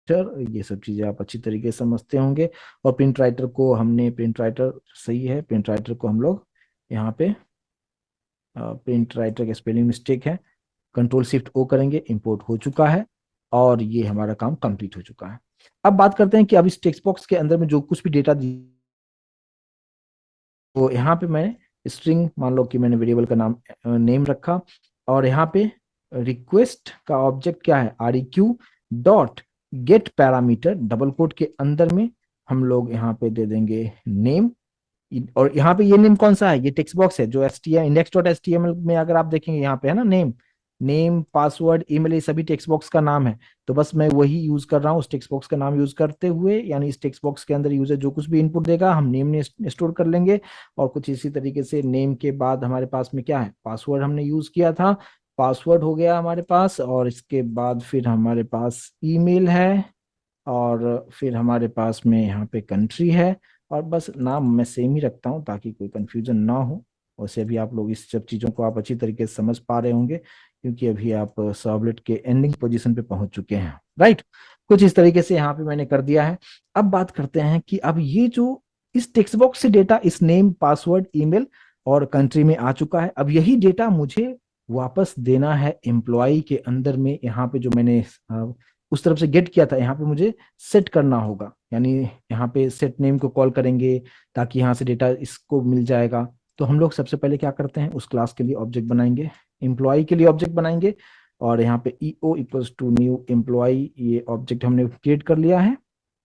ये सब चीजें आप अच्छी तरीके से समझते होंगे। और प्रिंट राइटर को हमने, प्रिंट राइटर सही है, प्रिंट राइटर को हम लोग यहाँ पे, प्रिंट राइटर का स्पेलिंग मिस्टेक है, कंट्रोल-Shift-O करेंगे, इंपोर्ट हो चुका है, और ये हमारा काम कंप्लीट हो चुका है। अब बात करते हैं कि अब इस टेक्स्ट बॉक्स के अंदर में जो कुछ भी डेटा, तो यहाँ पे मैंने स्ट्रिंग, मान लो कि मैंने वेरिएबल का नाम नेम रखा, और यहाँ पे रिक्वेस्ट का ऑब्जेक्ट क्या है, REQ dot get parameter, double quote के अंदर में हम लोग यहाँ पे दे देंगे नेम। और यहाँ पे ये नेम कौन सा है, ये टेक्स्ट बॉक्स है जो HTML index.html में अगर आप देखेंगे यहाँ पे है ना नेम, नेम पासवर्ड ईमेल, ये सभी टेक्स्ट बॉक्स का नाम है। तो बस मैं वही यूज कर रहा हूँ, उस टेक्स्ट बॉक्स का नाम यूज करते हुए, यानी इस टेक्स्ट बॉक्स के अंदर यूजर जो कुछ भी इनपुट देगा हम नेम में स्टोर कर लेंगे। और कुछ इसी तरीके से नेम के बाद हमारे पास में क्या है, पासवर्ड हमने यूज किया था, पासवर्ड हो गया हमारे पास। और इसके बाद फिर हमारे पास ईमेल है, और फिर हमारे पास में यहाँ पे कंट्री है, और बस नाम मैं सेम ही रखता हूँ ताकि कोई कंफ्यूजन ना हो। वैसे भी आप लोग इस सब चीज़ों को आप अच्छी तरीके से समझ पा रहे होंगे, क्योंकि अभी आप सर्वलेट के एंडिंग पोजीशन पे पहुंच चुके हैं, राइट। कुछ इस तरीके से यहाँ पे मैंने कर दिया है। अब बात करते हैं कि अब ये जो इस टेक्स्ट बॉक्स से डेटा, इस नेम पासवर्ड ईमेल और कंट्री में आ चुका है, अब यही डेटा मुझे वापस देना है एम्प्लॉय के अंदर में। यहाँ पे जो मैंने उस तरफ से गेट किया था, यहाँ पे मुझे सेट करना होगा, यानी यहाँ पे सेट नेम को कॉल करेंगे ताकि यहाँ से डेटा इसको मिल जाएगा। तो हम लोग सबसे पहले क्या करते हैं, उस क्लास के लिए ऑब्जेक्ट बनाएंगे, एम्प्लॉय के लिए ऑब्जेक्ट बनाएंगे, और यहाँ पे EO equals to new employ, ये ऑब्जेक्ट हमने क्रिएट कर लिया है।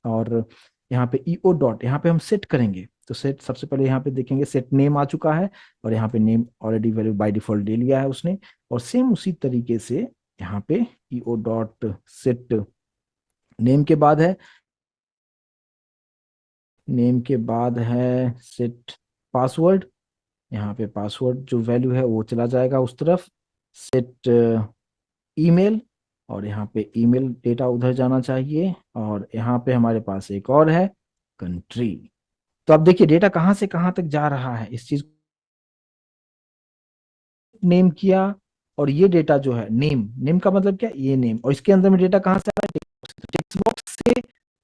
और यहाँ पे ईओ डॉट, यहाँ पे हम सेट करेंगे, तो सेट सबसे पहले यहाँ पे देखेंगे सेट नेम आ चुका है, और यहाँ पे name already value by default दे लिया है उसने। और सेम उसी तरीके से यहाँ पे ईओ डॉट सेट नेम के बाद है, नेम के बाद है सेट पासवर्ड, यहाँ पे पासवर्ड जो वैल्यू है वो चला जाएगा उस तरफ, सेट ईमेल, और यहाँ पे ईमेल डेटा उधर जाना चाहिए, और यहाँ पे हमारे पास एक और है कंट्री। तो अब देखिए डेटा कहाँ से कहाँ तक जा रहा है, इस चीज नेम किया, और ये डेटा जो है नेम, नेम का मतलब क्या, ये नेम, और इसके अंदर में डेटा कहाँ से आ रहा है, टेक्स्ट बॉक्स से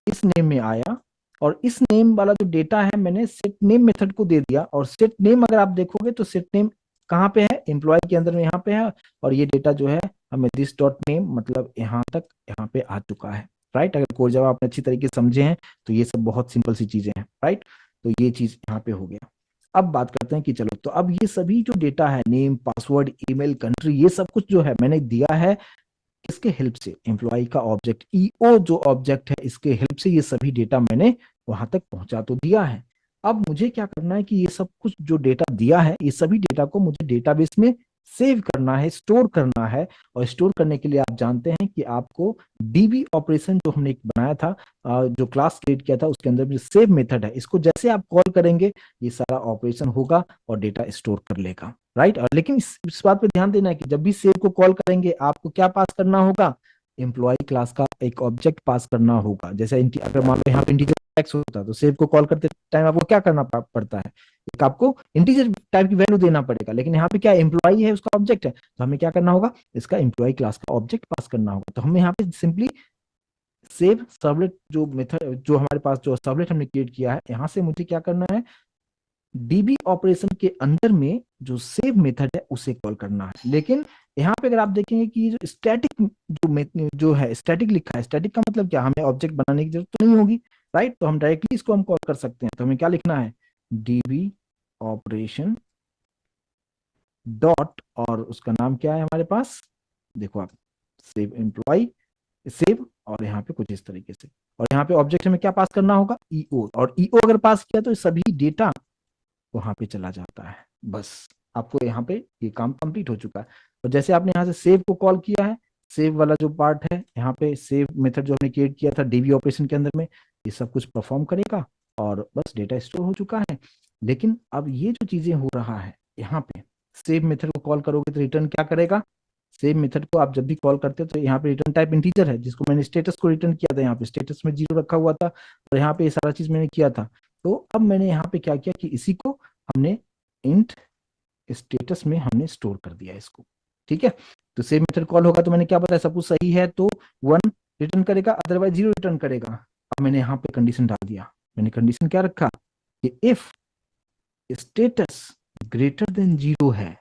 इस नेम में आया, और इस नेम वाला जो डेटा है मैंने सेट नेम मेथड को दे दिया, और सेट नेम अगर आप देखोगे तो सेट नेम कहाँ पे है, एम्प्लॉय के अंदर में यहाँ पे है, और ये डेटा जो है हमें दिस डॉट नेम मतलब यहाँ तक यहाँ पे आ चुका है। राइट, अगर कोड जब आपने अच्छी तरीके से समझे हैं तो ये सब बहुत सिंपल सी चीजें हैं। राइट, तो ये चीज यहाँ पे हो गया। अब बात करते हैं कि चलो, तो अब ये सभी जो डेटा है, नेम पासवर्ड ईमेल कंट्री, ये सब कुछ जो है मैंने दिया है किसके हेल्प से, एम्प्लॉय का ऑब्जेक्ट ईओ जो ऑब्जेक्ट है इसके हेल्प से ये सभी डेटा मैंने वहां तक पहुंचा तो दिया है। अब मुझे क्या करना है कि ये सब कुछ जो डेटा दिया है ये सभी डेटा को मुझे डेटाबेस में सेव करना है, स्टोर करना है। और स्टोर करने के लिए आप जानते हैं कि आपको डीबी ऑपरेशन जो हमने एक बनाया था, जो क्लास क्रिएट किया था उसके अंदर जो सेव मेथड है, इसको जैसे आप कॉल करेंगे ये सारा ऑपरेशन होगा और डेटा स्टोर कर लेगा। राइट, और लेकिन इस बात पे ध्यान देना है कि जब भी सेव को कॉल करेंगे आपको क्या पास करना होगा, एम्प्लॉय क्लास का एक ऑब्जेक्ट पास करना होगा। जैसे अगर मान लो यहाँ पे इंटीजर टैक्स होता तो सेव को कॉल करते टाइम आपको क्या करना पड़ता है, एक आपको इंटीजर टाइप की वैल्यू देना पड़ेगा, लेकिन यहाँ पे क्या एम्प्लॉय है उसका ऑब्जेक्ट है, तो हमें क्या करना होगा, इसका एम्प्लॉय क्लास का ऑब्जेक्ट पास करना होगा। तो हमें यहाँ पे सिंपली सेव सर्वलेट जो मेथड जो हमारे पास जो सर्वलेट हमने क्रिएट किया है, यहाँ से मुझे क्या करना है, डीबी ऑपरेशन के अंदर में जो सेव मेथड है उसे कॉल करना है। लेकिन यहाँ पे अगर आप देखेंगे कि जो स्टैटिक जो है स्टैटिक लिखा है, स्टैटिक का मतलब क्या, हमें ऑब्जेक्ट बनाने की जरूरत तो नहीं होगी। राइट, तो हम डायरेक्टली इसको हम कॉल कर सकते हैं। तो हमें क्या लिखना है, डीबी ऑपरेशन डॉट, और उसका नाम क्या है हमारे पास, देखो आप, सेव एम्प्लॉय, सेव, और यहाँ पे कुछ इस तरीके से, और यहाँ पे ऑब्जेक्ट में क्या पास करना होगा, ईओ, और ईओ अगर पास किया तो सभी डेटा वहां पे चला जाता है। बस आपको यहाँ पे ये काम कंप्लीट हो चुका है। और जैसे आपने यहाँ से सेव को कॉल किया है, सेव वाला जो पार्ट है यहाँ पे सेव मेथड जो हमने क्रिएट किया था डीबी ऑपरेशन के अंदर में, ये सब कुछ परफॉर्म करेगा और बस डेटा स्टोर हो चुका है। लेकिन अब ये जो चीजें हो रहा है यहाँ पे, सेव मेथड को कॉल करोगे तो रिटर्न क्या करेगा, सेव मेथड को आप जब भी कॉल करते हो तो यहाँ पे रिटर्न टाइप इंटीजर है, जिसको मैंने स्टेटस को रिटर्न किया था, यहाँ पे स्टेटस में 0 रखा हुआ था, और यहाँ पे ये सारा चीज मैंने किया था। तो अब मैंने यहाँ पे क्या किया कि इसी को हमने इंट स्टेटस में हमने स्टोर कर दिया इसको। ठीक है, तो सेव मेथड कॉल होगा तो मैंने क्या बताया, सपोज सही है तो 1 रिटर्न करेगा, अदरवाइज 0 रिटर्न करेगा। अब मैंने यहाँ पे कंडीशन डाल दिया, मैंने कंडीशन क्या रखा कि इफ स्टेटस ग्रेटर देन 0 है,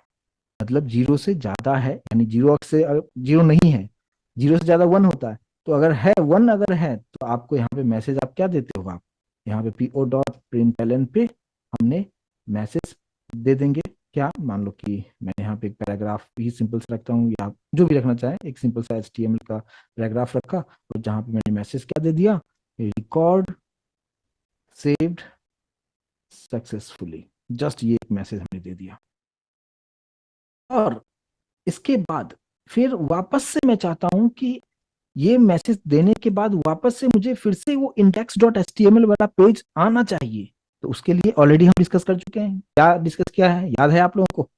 मतलब 0 से ज्यादा है, यानी 0 से 0 नहीं है, 0 से ज्यादा 1 होता है, तो अगर है 1 अगर है तो आपको यहाँ पे मैसेज आप क्या देते हो, आप यहाँ पे पीओ डॉट प्रिंटलन पे हमने मैसेज दे देंगे। क्या, मान लो कि मैंने यहाँ पे एक पैराग्राफ भी सिंपल से रखता हूँ, या जो भी रखना चाहे, एक सिंपल सा एचटीएमएल का पैराग्राफ रखा, और जहाँ पे मैंने मैसेज क्या दे दिया, रिकॉर्ड सेव्ड सक्सेसफुली, जस्ट ये एक मैसेज हमने दे दिया। और इसके बाद फिर वापस से मैं चाहता हूं कि ये मैसेज देने के बाद वापस से मुझे फिर से वो index.html वाला पेज आना चाहिए। तो उसके लिए ऑलरेडी हम डिस्कस कर चुके हैं, क्या डिस्कस किया है याद है आप लोगों को,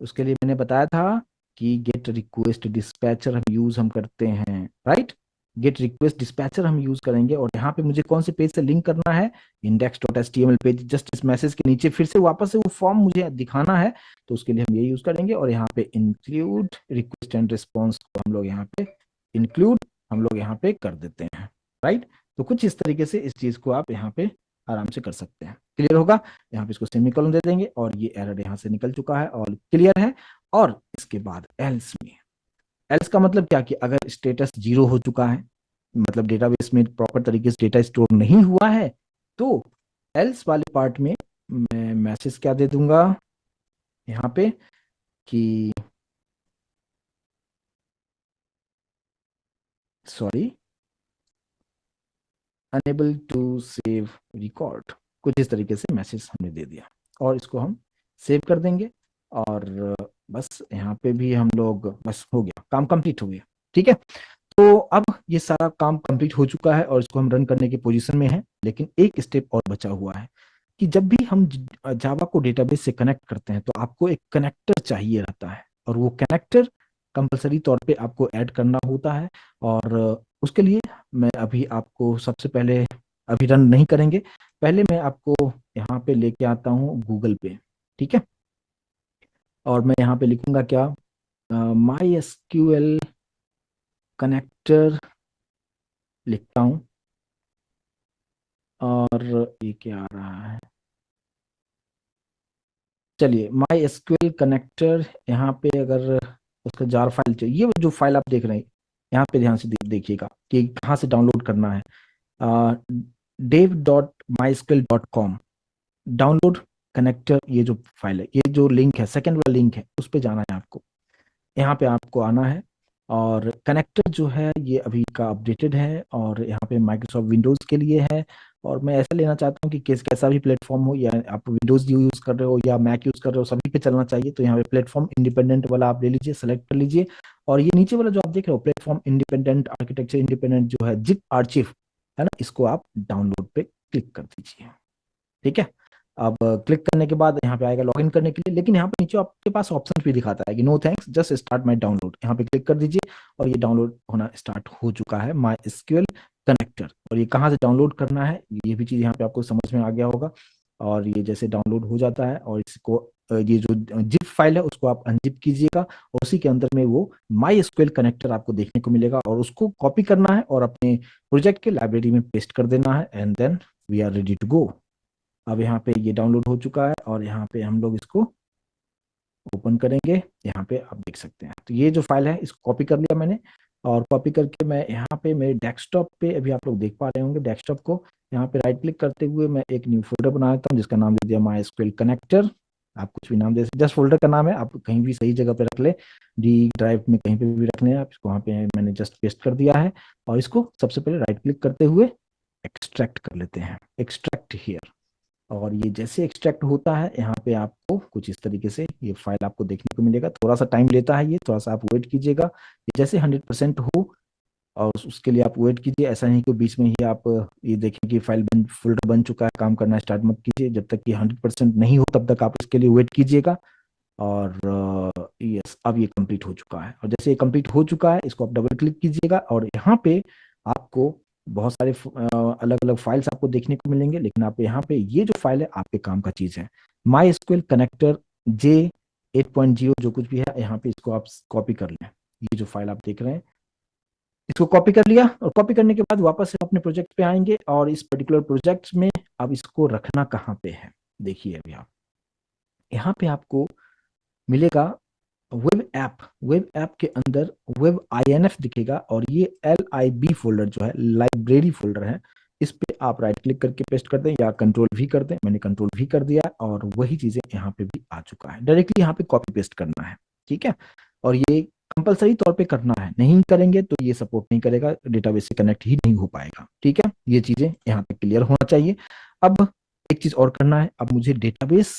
उसके लिए मैंने बताया था कि गेट रिक्वेस्ट डिस्पैचर हम करते हैं। राइट, गेट रिक्वेस्ट डिस्पैचर हम यूज करेंगे, और यहाँ पे मुझे कौन से पेज से लिंक करना है, index.html पेज, जस्ट इस मैसेज के नीचे फिर से वापस से वो फॉर्म मुझे दिखाना है, तो उसके लिए हम ये यूज करेंगे। और यहाँ पे इंक्लूड रिक्वेस्ट एंड रिस्पॉन्स को हम लोग यहाँ पे इंक्लूड हम लोग यहाँ पे कर देते हैं। राइट, तो कुछ इस तरीके से इस चीज को आप यहाँ पे आराम से कर सकते हैं। क्लियर होगा, यहाँ पे इसको सेमीकोलन दे देंगे, और ये एरर यहाँ से निकल चुका है और क्लियर है। और इसके बाद एल्स में एल्स का मतलब क्या, कि अगर स्टेटस 0 हो चुका है, मतलब डेटाबेस में प्रॉपर तरीके से डेटा स्टोर नहीं हुआ है, तो एल्स वाले पार्ट में मैं मैसेज क्या दे दूंगा यहाँ पे, कि sorry, unable to save record, कुछ इस तरीके से मैसेज हमने दे दिया, और इसको हम सेव कर देंगे। और बस यहाँ पे भी हम लोग, बस हो गया, काम कंप्लीट हो गया। ठीक है, तो अब ये सारा काम कंप्लीट हो चुका है और इसको हम रन करने की पोजीशन में है, लेकिन एक स्टेप और बचा हुआ है, कि जब भी हम जावा को डेटाबेस से कनेक्ट करते हैं तो आपको एक कनेक्टर चाहिए रहता है, और वो कनेक्टर कंपलसरी तौर पे आपको ऐड करना होता है। और उसके लिए मैं अभी आपको सबसे पहले, अभी रन नहीं करेंगे, पहले मैं आपको यहाँ पे लेके आता हूँ गूगल पे। ठीक है, और मैं यहाँ पे लिखूंगा क्या, माई एसक्यूएल कनेक्टर लिखता हूँ, और ये क्या आ रहा है, चलिए माई एसक्यूएल कनेक्टर, यहाँ पे अगर उसका जार फाइल चाहिए, ये जो फाइल आप देख रहे हैं, यहाँ पे ध्यान से देखिएगा कि कहाँ से डाउनलोड करना है, dev.mysql.com, डाउनलोड कनेक्टर, ये जो फाइल है, ये जो लिंक है, सेकंड वाला लिंक है, उस पे जाना है आपको, यहाँ पे आपको आना है। और कनेक्टर जो है ये अभी का अपडेटेड है, और यहाँ पे माइक्रोसॉफ्ट विंडोज़ के लिए है, और मैं ऐसा लेना चाहता हूँ कि कैसा भी प्लेटफॉर्म हो, या आप विंडोज़ यूज़ कर रहे हो या मैक यूज़ कर रहे हो, सभी पे चलना चाहिए। तो यहाँ पे प्लेटफॉर्म इंडिपेंडेंट वाला आप ले लीजिए, सेलेक्ट कर लीजिए, और ये नीचे वाला जो आप देख रहे हो, प्लेटफॉर्म इंडिपेंडेंट आर्किटेक्चर इंडिपेंडेंट जो है जिप आर्चिव, है ना, इसको आप डाउनलोड पे क्लिक कर दीजिए। ठीक है, अब क्लिक करने के बाद यहाँ पे आएगा लॉगिन करने के लिए, लेकिन यहाँ पे नीचे आपके पास ऑप्शन भी दिखाता है कि no thanks, just start my download, यहाँ पे क्लिक कर दीजिए, और ये डाउनलोड होना स्टार्ट हो चुका है माई एसक्यूएल कनेक्टर। और ये कहाँ से डाउनलोड करना है, ये भी चीज़ यहाँ पे आपको समझ में आ गया होगा। और ये जैसे डाउनलोड हो जाता है, और इसको ये जो जिप फाइल है उसको आप अनजिप कीजिएगा, और उसी के अंदर में वो माई एसक्यूएल कनेक्टर आपको देखने को मिलेगा, और उसको कॉपी करना है और अपने प्रोजेक्ट के लाइब्रेरी में पेस्ट कर देना है, and then we are ready to go. अब यहाँ पे ये डाउनलोड हो चुका है, और यहाँ पे हम लोग इसको ओपन करेंगे, यहाँ पे आप देख सकते हैं। तो ये जो फाइल है इसको कॉपी कर लिया मैंने, और कॉपी करके मैं यहाँ पे मेरे डेस्कटॉप पे, अभी आप लोग देख पा रहे होंगे डेस्कटॉप को, यहाँ पे राइट क्लिक करते हुए मैं एक न्यू फोल्डर बना देता हूँ, जिसका नाम दे दिया माई एसक्यूएल कनेक्टर। आप कुछ भी नाम दे सकते, जस्ट फोल्डर का नाम है, आप कहीं भी सही जगह पे रख ले, डी ड्राइव में कहीं पे भी रखने हैं आप इसको, वहाँ पे मैंने जस्ट पेस्ट कर दिया है। और इसको सबसे पहले राइट क्लिक करते हुए एक्सट्रैक्ट कर लेते हैं, एक्सट्रैक्ट हियर। और ये जैसे एक्सट्रैक्ट होता है, यहाँ पे आपको कुछ इस तरीके से ये फाइल आपको देखने को मिलेगा, थोड़ा सा टाइम लेता है, ये थोड़ा सा आप वेट कीजिएगा, ये जैसे 100% हो, और उसके लिए आप वेट कीजिए। ऐसा नहीं कि बीच में ही आप ये देखें कि फाइल बन फोल्डर बन चुका है, काम करना स्टार्ट मत कीजिए, जब तक कि 100% नहीं हो तब तक आप इसके लिए वेट कीजिएगा। और यस, अब ये कंप्लीट हो चुका है, और जैसे ये कंप्लीट हो चुका है, इसको आप डबल क्लिक कीजिएगा, और यहाँ पे आपको बहुत सारे अलग अलग फाइल्स आपको देखने को मिलेंगे, लेकिन आप यहाँ पे ये जो फाइल है आपके काम का चीज है, माई एसक्यूएल कनेक्टर J 8.0, जो कुछ भी है यहाँ पे, इसको आप कॉपी कर लें। ये जो फाइल आप देख रहे हैं, इसको कॉपी कर लिया, और कॉपी करने के बाद वापस से अपने प्रोजेक्ट पे आएंगे, और इस पर्टिकुलर प्रोजेक्ट में अब इसको रखना कहाँ पे है, देखिए अभी आप यहाँ पे आपको मिलेगा वेब ऐप के अंदर वेब INF दिखेगा, और ये LIB फोल्डर जो है, लाइब्रेरी फोल्डर है, इस पे आप राइट क्लिक करके पेस्ट कर दें, या कंट्रोल भी कर दें, मैंने कंट्रोल भी कर दिया, और वही चीजें यहाँ पे भी आ चुका है, डायरेक्टली यहाँ पे कॉपी पेस्ट करना है। ठीक है, और ये कंपलसरी तौर पे करना है, नहीं करेंगे तो ये सपोर्ट नहीं करेगा, डेटाबेस से कनेक्ट ही नहीं हो पाएगा। ठीक है, ये चीजें यहाँ तक क्लियर होना चाहिए। अब एक चीज और करना है, अब मुझे डेटाबेस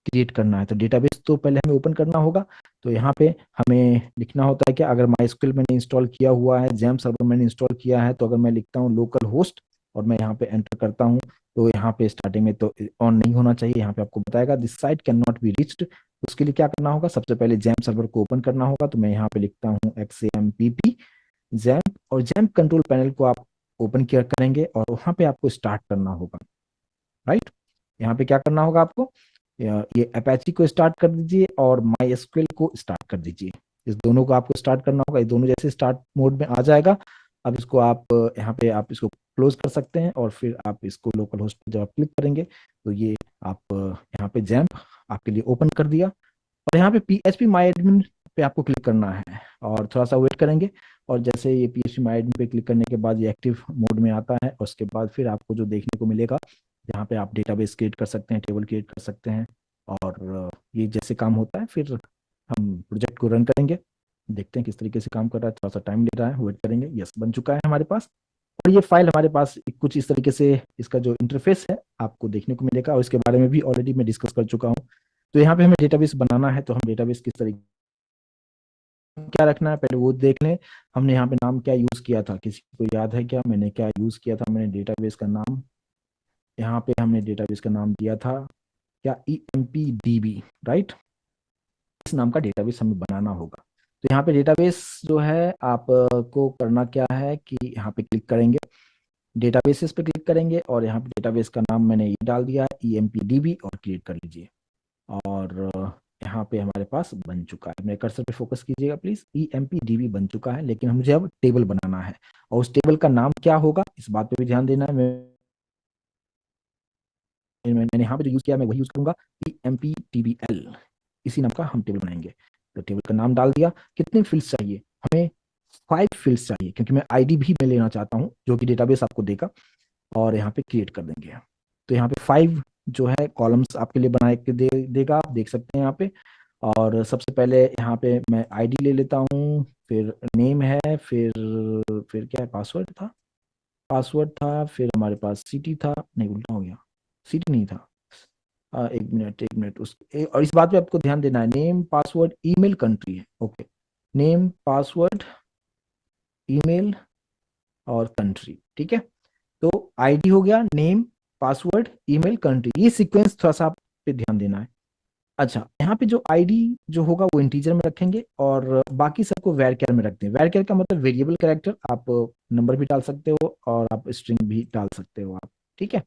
क्रिएट करना है, तो डेटाबेस तो पहले हमें ओपन करना होगा। तो यहाँ पे हमें लिखना होता है कि अगर माई मैंने इंस्टॉल किया हुआ है, जैम सर्वर मैंने इंस्टॉल किया है, तो अगर मैं लिखता हूँ लोकल होस्ट, और मैं यहाँ पे एंटर करता हूँ, तो यहाँ पे स्टार्टिंग में तो ऑन नहीं होना चाहिए, यहाँ पे आपको बताएगा this site can not be reached. उसके लिए क्या करना होगा, सबसे पहले जैम सर्वर को ओपन करना होगा, तो मैं यहाँ पे लिखता हूँ XAMPP जैम, और जैम कंट्रोल पैनल को आप ओपन किया करेंगे, और वहाँ पे आपको स्टार्ट करना होगा। राइट, यहाँ पे क्या करना होगा आपको, ये अपैची को स्टार्ट कर दीजिए, और माई एसक्यूएल को स्टार्ट कर दीजिए, इस दोनों को आपको स्टार्ट करना होगा। ये दोनों जैसे स्टार्ट मोड में आ जाएगा, अब इसको आप यहाँ पे आप इसको क्लोज कर सकते हैं, और फिर आप इसको लोकल होस्ट पे जब आप क्लिक करेंगे, तो ये आप यहाँ पे जैम्प आपके लिए ओपन कर दिया। और यहाँ पे PHP माई एडमिन पे आपको क्लिक करना है और थोड़ा सा वेट करेंगे। और जैसे ये PHP माई आईडी पे क्लिक करने के बाद ये एक्टिव मोड में आता है, उसके बाद फिर आपको जो देखने को मिलेगा, जहाँ पे आप डेटाबेस क्रिएट कर सकते हैं, टेबल क्रिएट कर सकते हैं। और ये जैसे काम होता है, फिर हम प्रोजेक्ट को रन करेंगे, देखते हैं किस तरीके से काम कर रहा है। थोड़ा सा टाइम ले रहा है, वेट करेंगे। यस, बन चुका है हमारे पास। और ये फाइल हमारे पास कुछ इस तरीके से, इसका जो इंटरफेस है आपको देखने को मिलेगा, और इसके बारे में भी ऑलरेडी मैं डिस्कस कर चुका हूँ। तो यहाँ पे हमें डेटाबेस बनाना है, तो हम डेटाबेस किस तरीके क्या रखना है पहले वो देख लें। हमने यहाँ पे नाम क्या यूज किया था, किसी को याद है क्या, मैंने क्या यूज किया था? मैंने डेटाबेस का नाम, यहाँ पे हमने डेटाबेस का नाम दिया था क्या, EMPDB, राइट? इस नाम का डेटाबेस हमें बनाना होगा। तो यहाँ पे डेटाबेस जो है आप को करना क्या है कि यहाँ पे क्लिक करेंगे, डेटाबेसेस पे क्लिक करेंगे, और यहाँ पे डेटाबेस का नाम मैंने ये डाल दिया है EMPDB, और क्रिएट कर लीजिए। और यहाँ पे हमारे पास बन चुका है। मेरे कर्सर पे फोकस कीजिएगा प्लीज। EMPDB बन चुका है, लेकिन मुझे अब टेबल बनाना है, और उस टेबल का नाम क्या होगा इस बात पे भी ध्यान देना है। मैंने यहाँ पे जो यूज किया मैं वही यूज करूंगा, EMPDBL, इसी नाम का हम टेबल बनाएंगे। तो टेबल का नाम डाल दिया। कितने फील्ड्स चाहिए हमें? 5 फील्ड्स चाहिए, क्योंकि मैं आईडी भी मैं लेना चाहता हूँ जो कि डेटाबेस आपको देगा। और यहाँ पे क्रिएट कर देंगे। तो यहाँ पे 5 जो है कॉलम्स आपके लिए बना के देगा, आप देख सकते हैं यहाँ पे। और सबसे पहले यहाँ पे मैं आईडी ले लेता हूँ, फिर नेम है, फिर क्या है, पासवर्ड था, फिर हमारे पास सिटी था, नहीं उल्टा हो गया, सिटी नहीं था। एक मिनट और इस बात पे आपको ध्यान देना है, नेम पासवर्ड ईमेल कंट्री है। ओके, नेम पासवर्ड ईमेल और कंट्री, ठीक है। तो आईडी हो गया, नेम, पासवर्ड, ईमेल, कंट्री, ये सीक्वेंस थोड़ा सा आप पे ध्यान देना है। अच्छा, यहाँ पे जो आईडी जो होगा वो इंटीजर में रखेंगे, और बाकी सबको वैरचर में रखते हैं। वैरचर का मतलब वेरिएबल कैरेक्टर, आप नंबर भी डाल सकते हो और आप स्ट्रिंग भी डाल सकते हो आप, ठीक है।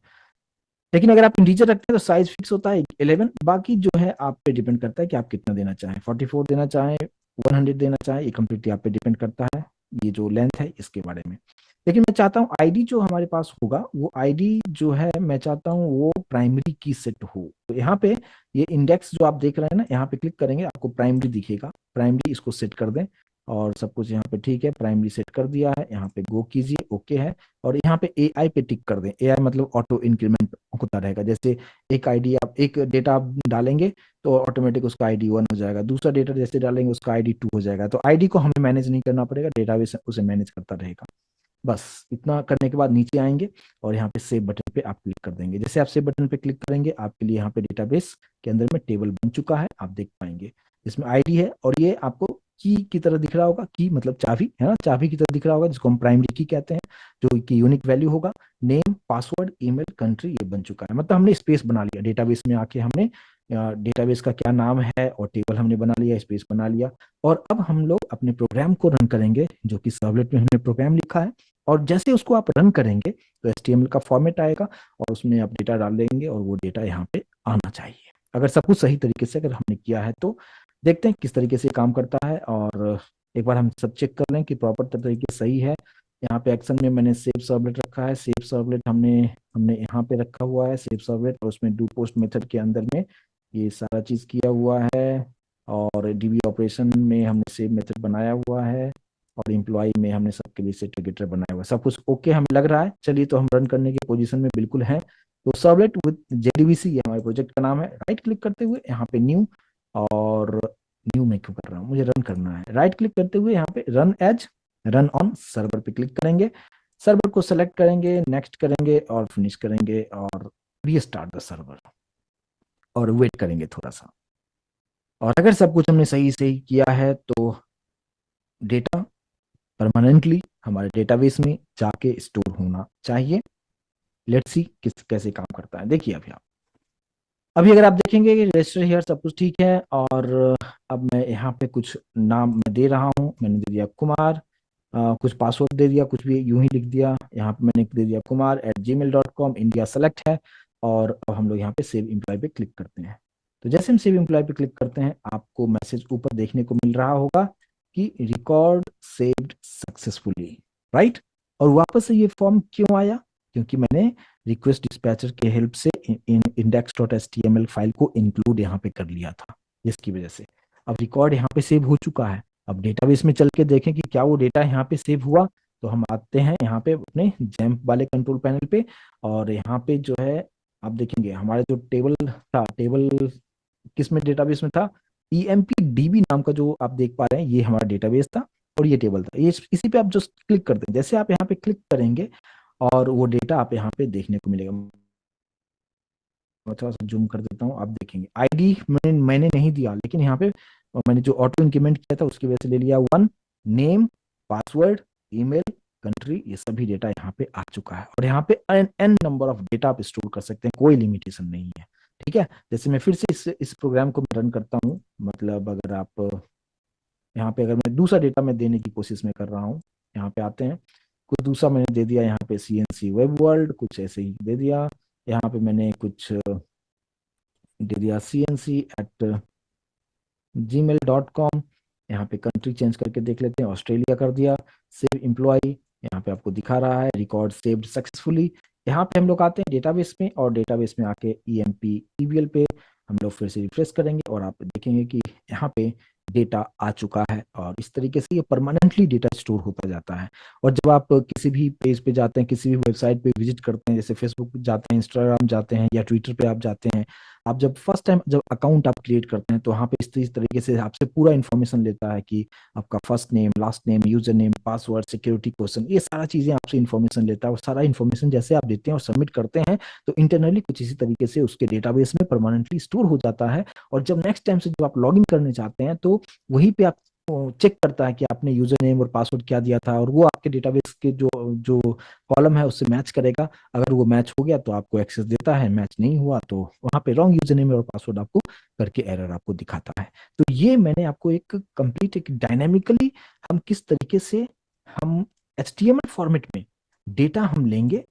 लेकिन अगर आप इंटीजर रखते हैं तो साइज फिक्स होता है 11। बाकी जो है आप पे डिपेंड करता है कि आप कितना देना चाहें, 44 देना चाहें, 100 देना चाहें, ये कम्प्लीटली आप पे डिपेंड करता है, ये जो लेंथ है इसके बारे में। लेकिन मैं चाहता हूँ आईडी जो हमारे पास होगा, वो आईडी जो है मैं चाहता हूँ वो प्राइमरी की सेट हो। तो यहाँ पे ये इंडेक्स जो आप देख रहे हैं ना, यहाँ पे क्लिक करेंगे आपको प्राइमरी दिखेगा, प्राइमरी इसको सेट कर दें। और सब कुछ यहाँ पे ठीक है, प्राइमरी सेट कर दिया है, यहाँ पे गो कीजिए, ओके है। और यहाँ पे AI पे टिक कर दें। AI मतलब ऑटो इंक्रीमेंट होता रहेगा, जैसे एक आईडी आप एक डेटा आप डालेंगे तो ऑटोमेटिक उसका ID 1 हो जाएगा, दूसरा डेटा जैसे डालेंगे उसका ID 2 हो जाएगा। तो आईडी को हमें मैनेज नहीं करना पड़ेगा, डेटाबेस उसे मैनेज करता रहेगा। बस इतना करने के बाद नीचे आएंगे और यहाँ पे सेव बटन पे आप क्लिक कर देंगे। जैसे आप सेव बटन पे क्लिक करेंगे, आपके लिए यहाँ पे डेटाबेस के अंदर में टेबल बन चुका है, आप देख पाएंगे। इसमें आईडी है, और ये आपको की तरह दिख रहा होगा, की मतलब चाबी है ना, चाबी की तरह दिख रहा होगा, जिसको हम प्राइमरी की कहते हैं, जो कि यूनिक वैल्यू होगा। नेम, पासवर्ड, ईमेल, कंट्री, ये बन चुका है। मतलब हमने स्पेस बना लिया डेटाबेस में आके, हमने डेटाबेस का क्या नाम है और टेबल हमने बना लिया, स्पेस बना लिया। और अब हम लोग अपने प्रोग्राम को रन करेंगे, जो कि सर्वलेट में हमने प्रोग्राम लिखा है। और जैसे उसको आप रन करेंगे तो HTML का फॉर्मेट आएगा, और उसमें आप डेटा डाल देंगे, और वो डेटा यहाँ पे आना चाहिए, अगर सब कुछ सही तरीके से अगर हमने किया है तो। देखते हैं किस तरीके से काम करता है, और एक बार हम सब चेक कर लें कि प्रॉपर तरीके से सही है। यहाँ पे एक्शन में मैंने सेव सर्वलेट रखा है, सेव सर्वलेट हमने हमने यहाँ पे रखा हुआ है सेव सर्वलेट, और उसमें डू पोस्ट मेथड के अंदर में ये सारा चीज किया हुआ है। और DB ऑपरेशन में हमने सेव मेथड बनाया हुआ है, और एम्प्लॉय में हमने सबके लिए सेट टिकटर बनाया हुआ है। सब कुछ ओके हमें लग रहा है। चलिए, तो हम रन करने की पोजीशन में बिल्कुल हैं। तो सर्वलेट विद JDBC, ये हमारे प्रोजेक्ट का नाम है। राइट क्लिक करते हुए यहाँ पे न्यू, और न्यू में क्यों कर रहा हूँ, मुझे रन करना है। राइट क्लिक करते हुए यहाँ पे run as, run on server पे क्लिक करेंगे, सर्वर को सेलेक्ट करेंगे, नेक्स्ट करेंगे और फिनिश करेंगे, और रीस्टार्ट द सर्वर, और वेट करेंगे थोड़ा सा। और अगर सब कुछ हमने सही सही किया है तो डेटा परमानेंटली हमारे डेटाबेस में जाके स्टोर होना चाहिए। लेट्स सी किस कैसे काम करता है। देखिए अभी अगर आप देखेंगे कि रजिस्टर हियर सब कुछ ठीक है, और अब मैं यहाँ पे कुछ नाम मैं दे रहा हूँ। मैंने दे दिया कुमार, कुछ पासवर्ड दे दिया, कुछ भी यूं ही लिख दिया। यहाँ पे मैंने दे दिया kumar@gmail.com, इंडिया सेलेक्ट है। और अब हम लोग यहाँ पे सेव एम्प्लॉय पे क्लिक करते हैं। तो जैसे हम सेव एम्प्लॉय पे क्लिक करते हैं, आपको मैसेज ऊपर देखने को मिल रहा होगा कि रिकॉर्ड सेव्ड सक्सेसफुली, राइट। और वापस से ये फॉर्म क्यों आया? क्योंकि मैंने रिक्वेस्ट डिस्पैचर के हेल्प से index.html फाइल को इंक्लूड यहाँ पे कर लिया था, जिसकी वजह से। अब रिकॉर्ड यहाँ पे सेव हो चुका है। अब डेटाबेस में चल के देखें कि क्या वो डेटा यहाँ पे सेव हुआ। तो हम आते हैं यहाँ पे अपने जैम्प वाले कंट्रोल पैनल पे, और यहाँ पे जो है आप देखेंगे हमारा जो टेबल था, टेबल किस में डेटाबेस में था, EMPDB नाम का जो आप देख पा रहे हैं, ये हमारा डेटाबेस था और ये टेबल था। ये इसी पे आप जस्ट क्लिक कर दें, जैसे आप यहाँ पे क्लिक करेंगे और वो डेटा आप यहाँ पे देखने को मिलेगा। मैं थोड़ा सा जूम कर देता हूँ, आप देखेंगे आईडी मैंने नहीं दिया, लेकिन यहाँ पे मैंने जो ऑटो इंक्रीमेंट किया था उसकी वजह से ले लिया 1, नेम, पासवर्ड, ईमेल, कंट्री, ये सभी डेटा यहाँ पे आ चुका है। और यहाँ पे एन नंबर ऑफ डेटा आप स्टोर कर सकते हैं, कोई लिमिटेशन नहीं है। ठीक है, जैसे मैं फिर से इस प्रोग्राम को रन करता हूँ, मतलब अगर आप यहाँ पे, अगर मैं दूसरा डेटा मैं देने की कोशिश में कर रहा हूँ, यहाँ पे आते हैं, कुछ दूसरा मैंने दे दिया, यहाँ पे CNC वेब वर्ल्ड कुछ ऐसे ही दे दिया, यहाँ पे मैंने कुछ दे दिया cnc@gmail.com। यहाँ पे कंट्री चेंज करके देख लेते हैं, ऑस्ट्रेलिया कर दिया। सेव एम्प्लॉय, यहाँ पे आपको दिखा रहा है रिकॉर्ड सेव्ड सक्सेसफुली। यहाँ पे हम लोग आते हैं डेटाबेस में, और डेटाबेस में आके EMP EBL पे हम लोग फिर से रिफ्रेश करेंगे, और आप देखेंगे कि यहाँ पे डेटा आ चुका है। और इस तरीके से ये परमानेंटली डेटा स्टोर होता जाता है। और जब आप किसी भी पेज पे जाते हैं, किसी भी वेबसाइट पे विजिट करते हैं, जैसे फेसबुक पे जाते हैं, इंस्टाग्राम जाते हैं, या ट्विटर पे आप जाते हैं, आप जब फर्स्ट टाइम जब अकाउंट आप क्रिएट करते हैं, तो वहाँ पे इस तरीके से आपसे पूरा इन्फॉर्मेशन लेता है कि आपका first name, last name, user name, password, security question, ये सारा चीजें आपसे इन्फॉर्मेशन लेता है। और सारा इन्फॉर्मेशन जैसे आप देते हैं और सबमिट करते हैं, तो इंटरनली कुछ इसी तरीके से उसके डेटाबेस में परमानेंटली स्टोर हो जाता है। और जब नेक्स्ट टाइम से जब आप लॉग इन करने चाहते हैं, तो वहीं पे आप चेक करता है कि आपने यूजर नेम और पासवर्ड क्या दिया था, और वो आपके डेटाबेस के जो जो कॉलम है उससे मैच करेगा। अगर वो मैच हो गया तो आपको एक्सेस देता है, मैच नहीं हुआ तो वहां पे रॉन्ग यूजर नेम और पासवर्ड आपको करके एरर आपको दिखाता है। तो ये मैंने आपको एक कंप्लीट, एक डायनेमिकली हम किस तरीके से हम HTML फॉर्मेट में डेटा हम लेंगे,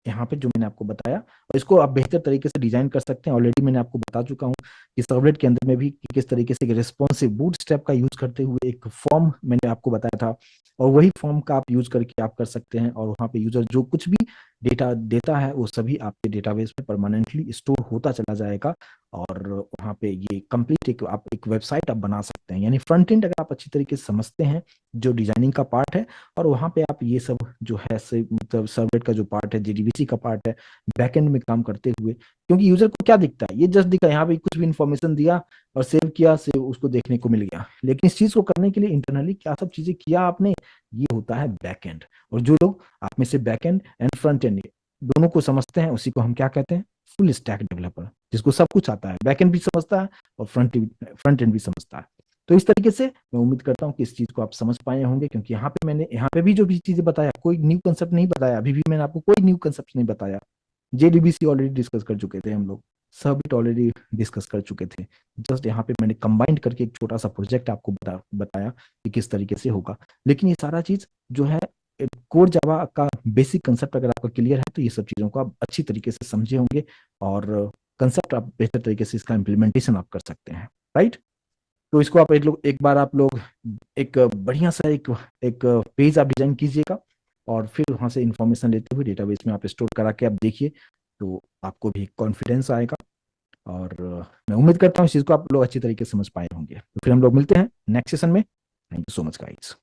यहाँ पे जो मैंने आपको बताया, और इसको आप बेहतर तरीके से डिजाइन कर सकते हैं। ऑलरेडी मैंने आपको बता चुका हूँ कि सर्वलेट के अंदर में भी किस तरीके से रिस्पॉन्सिव बूटस्ट्रैप का यूज करते हुए एक फॉर्म मैंने आपको बताया था, और वही फॉर्म का आप यूज करके आप कर सकते हैं। और वहाँ पे यूजर जो कुछ भी डेटा देता है वो सभी आपके डेटाबेस में परमानेंटली स्टोर होता चला जाएगा। और वहाँ पे ये कंप्लीट एक आप एक वेबसाइट आप बना सकते हैं। यानी फ्रंट एंड अगर आप अच्छी तरीके से समझते हैं, जो डिजाइनिंग का पार्ट है, और वहाँ पे आप ये सब जो है मतलब सर्वलेट का जो पार्ट है, JDBC का पार्ट है, बैकएंड में काम करते हुए, क्योंकि यूजर को क्या दिखता है, ये जस्ट दिखा यहाँ पे कुछ भी इंफॉर्मेशन दिया और सेव किया, सेव उसको देखने को मिल गया। लेकिन इस चीज को करने के लिए इंटरनली क्या सब चीजें किया आपने, ये होता है बैकएंड। और जो लोग आप में से बैकएंड एंड फ्रंट एंड दोनों को समझते हैं, उसी को हम क्या कहते हैं, फुल स्टैक डेवलपर, जिसको सब कुछ आता है, बैकएंड भी समझता है और फ्रंट एंड भी समझता है। तो इस तरीके से मैं उम्मीद करता हूँ कि इस चीज को आप समझ पाए होंगे, क्योंकि यहाँ पे भी जो भी चीजें बताया, कोई न्यू कंसेप्ट नहीं बताया, अभी भी मैंने आपको कोई न्यू कंसेप्ट नहीं बताया। JDBC ऑलरेडी डिस्कस कर चुके थे हम लोग, सबमिट ऑलरेडी डिस्कस कर चुके थे। जस्ट यहाँ पे मैंने कंबाइंड करके एक छोटा सा प्रोजेक्ट आपको बताया कि किस तरीके से होगा। लेकिन ये सारा चीज जो है, कोर जावा का बेसिक कंसेप्ट अगर आपका क्लियर है, तो ये सब चीजों को आप अच्छी तरीके से समझे होंगे, और कंसेप्ट आप बेहतर तरीके से इसका इम्प्लीमेंटेशन आप कर सकते हैं। राइट। तो इसको आप एक बार आप लोग एक बढ़िया सा एक पेज आप डिजाइन कीजिएगा, और फिर वहां से इंफॉर्मेशन लेते हुए डेटाबेस में आप स्टोर करा के आप देखिए, तो आपको भी कॉन्फिडेंस आएगा। और मैं उम्मीद करता हूँ इस चीज को आप लोग अच्छी तरीके से समझ पाए होंगे। तो फिर हम लोग मिलते हैं नेक्स्ट सेशन में। Thank you so much guys.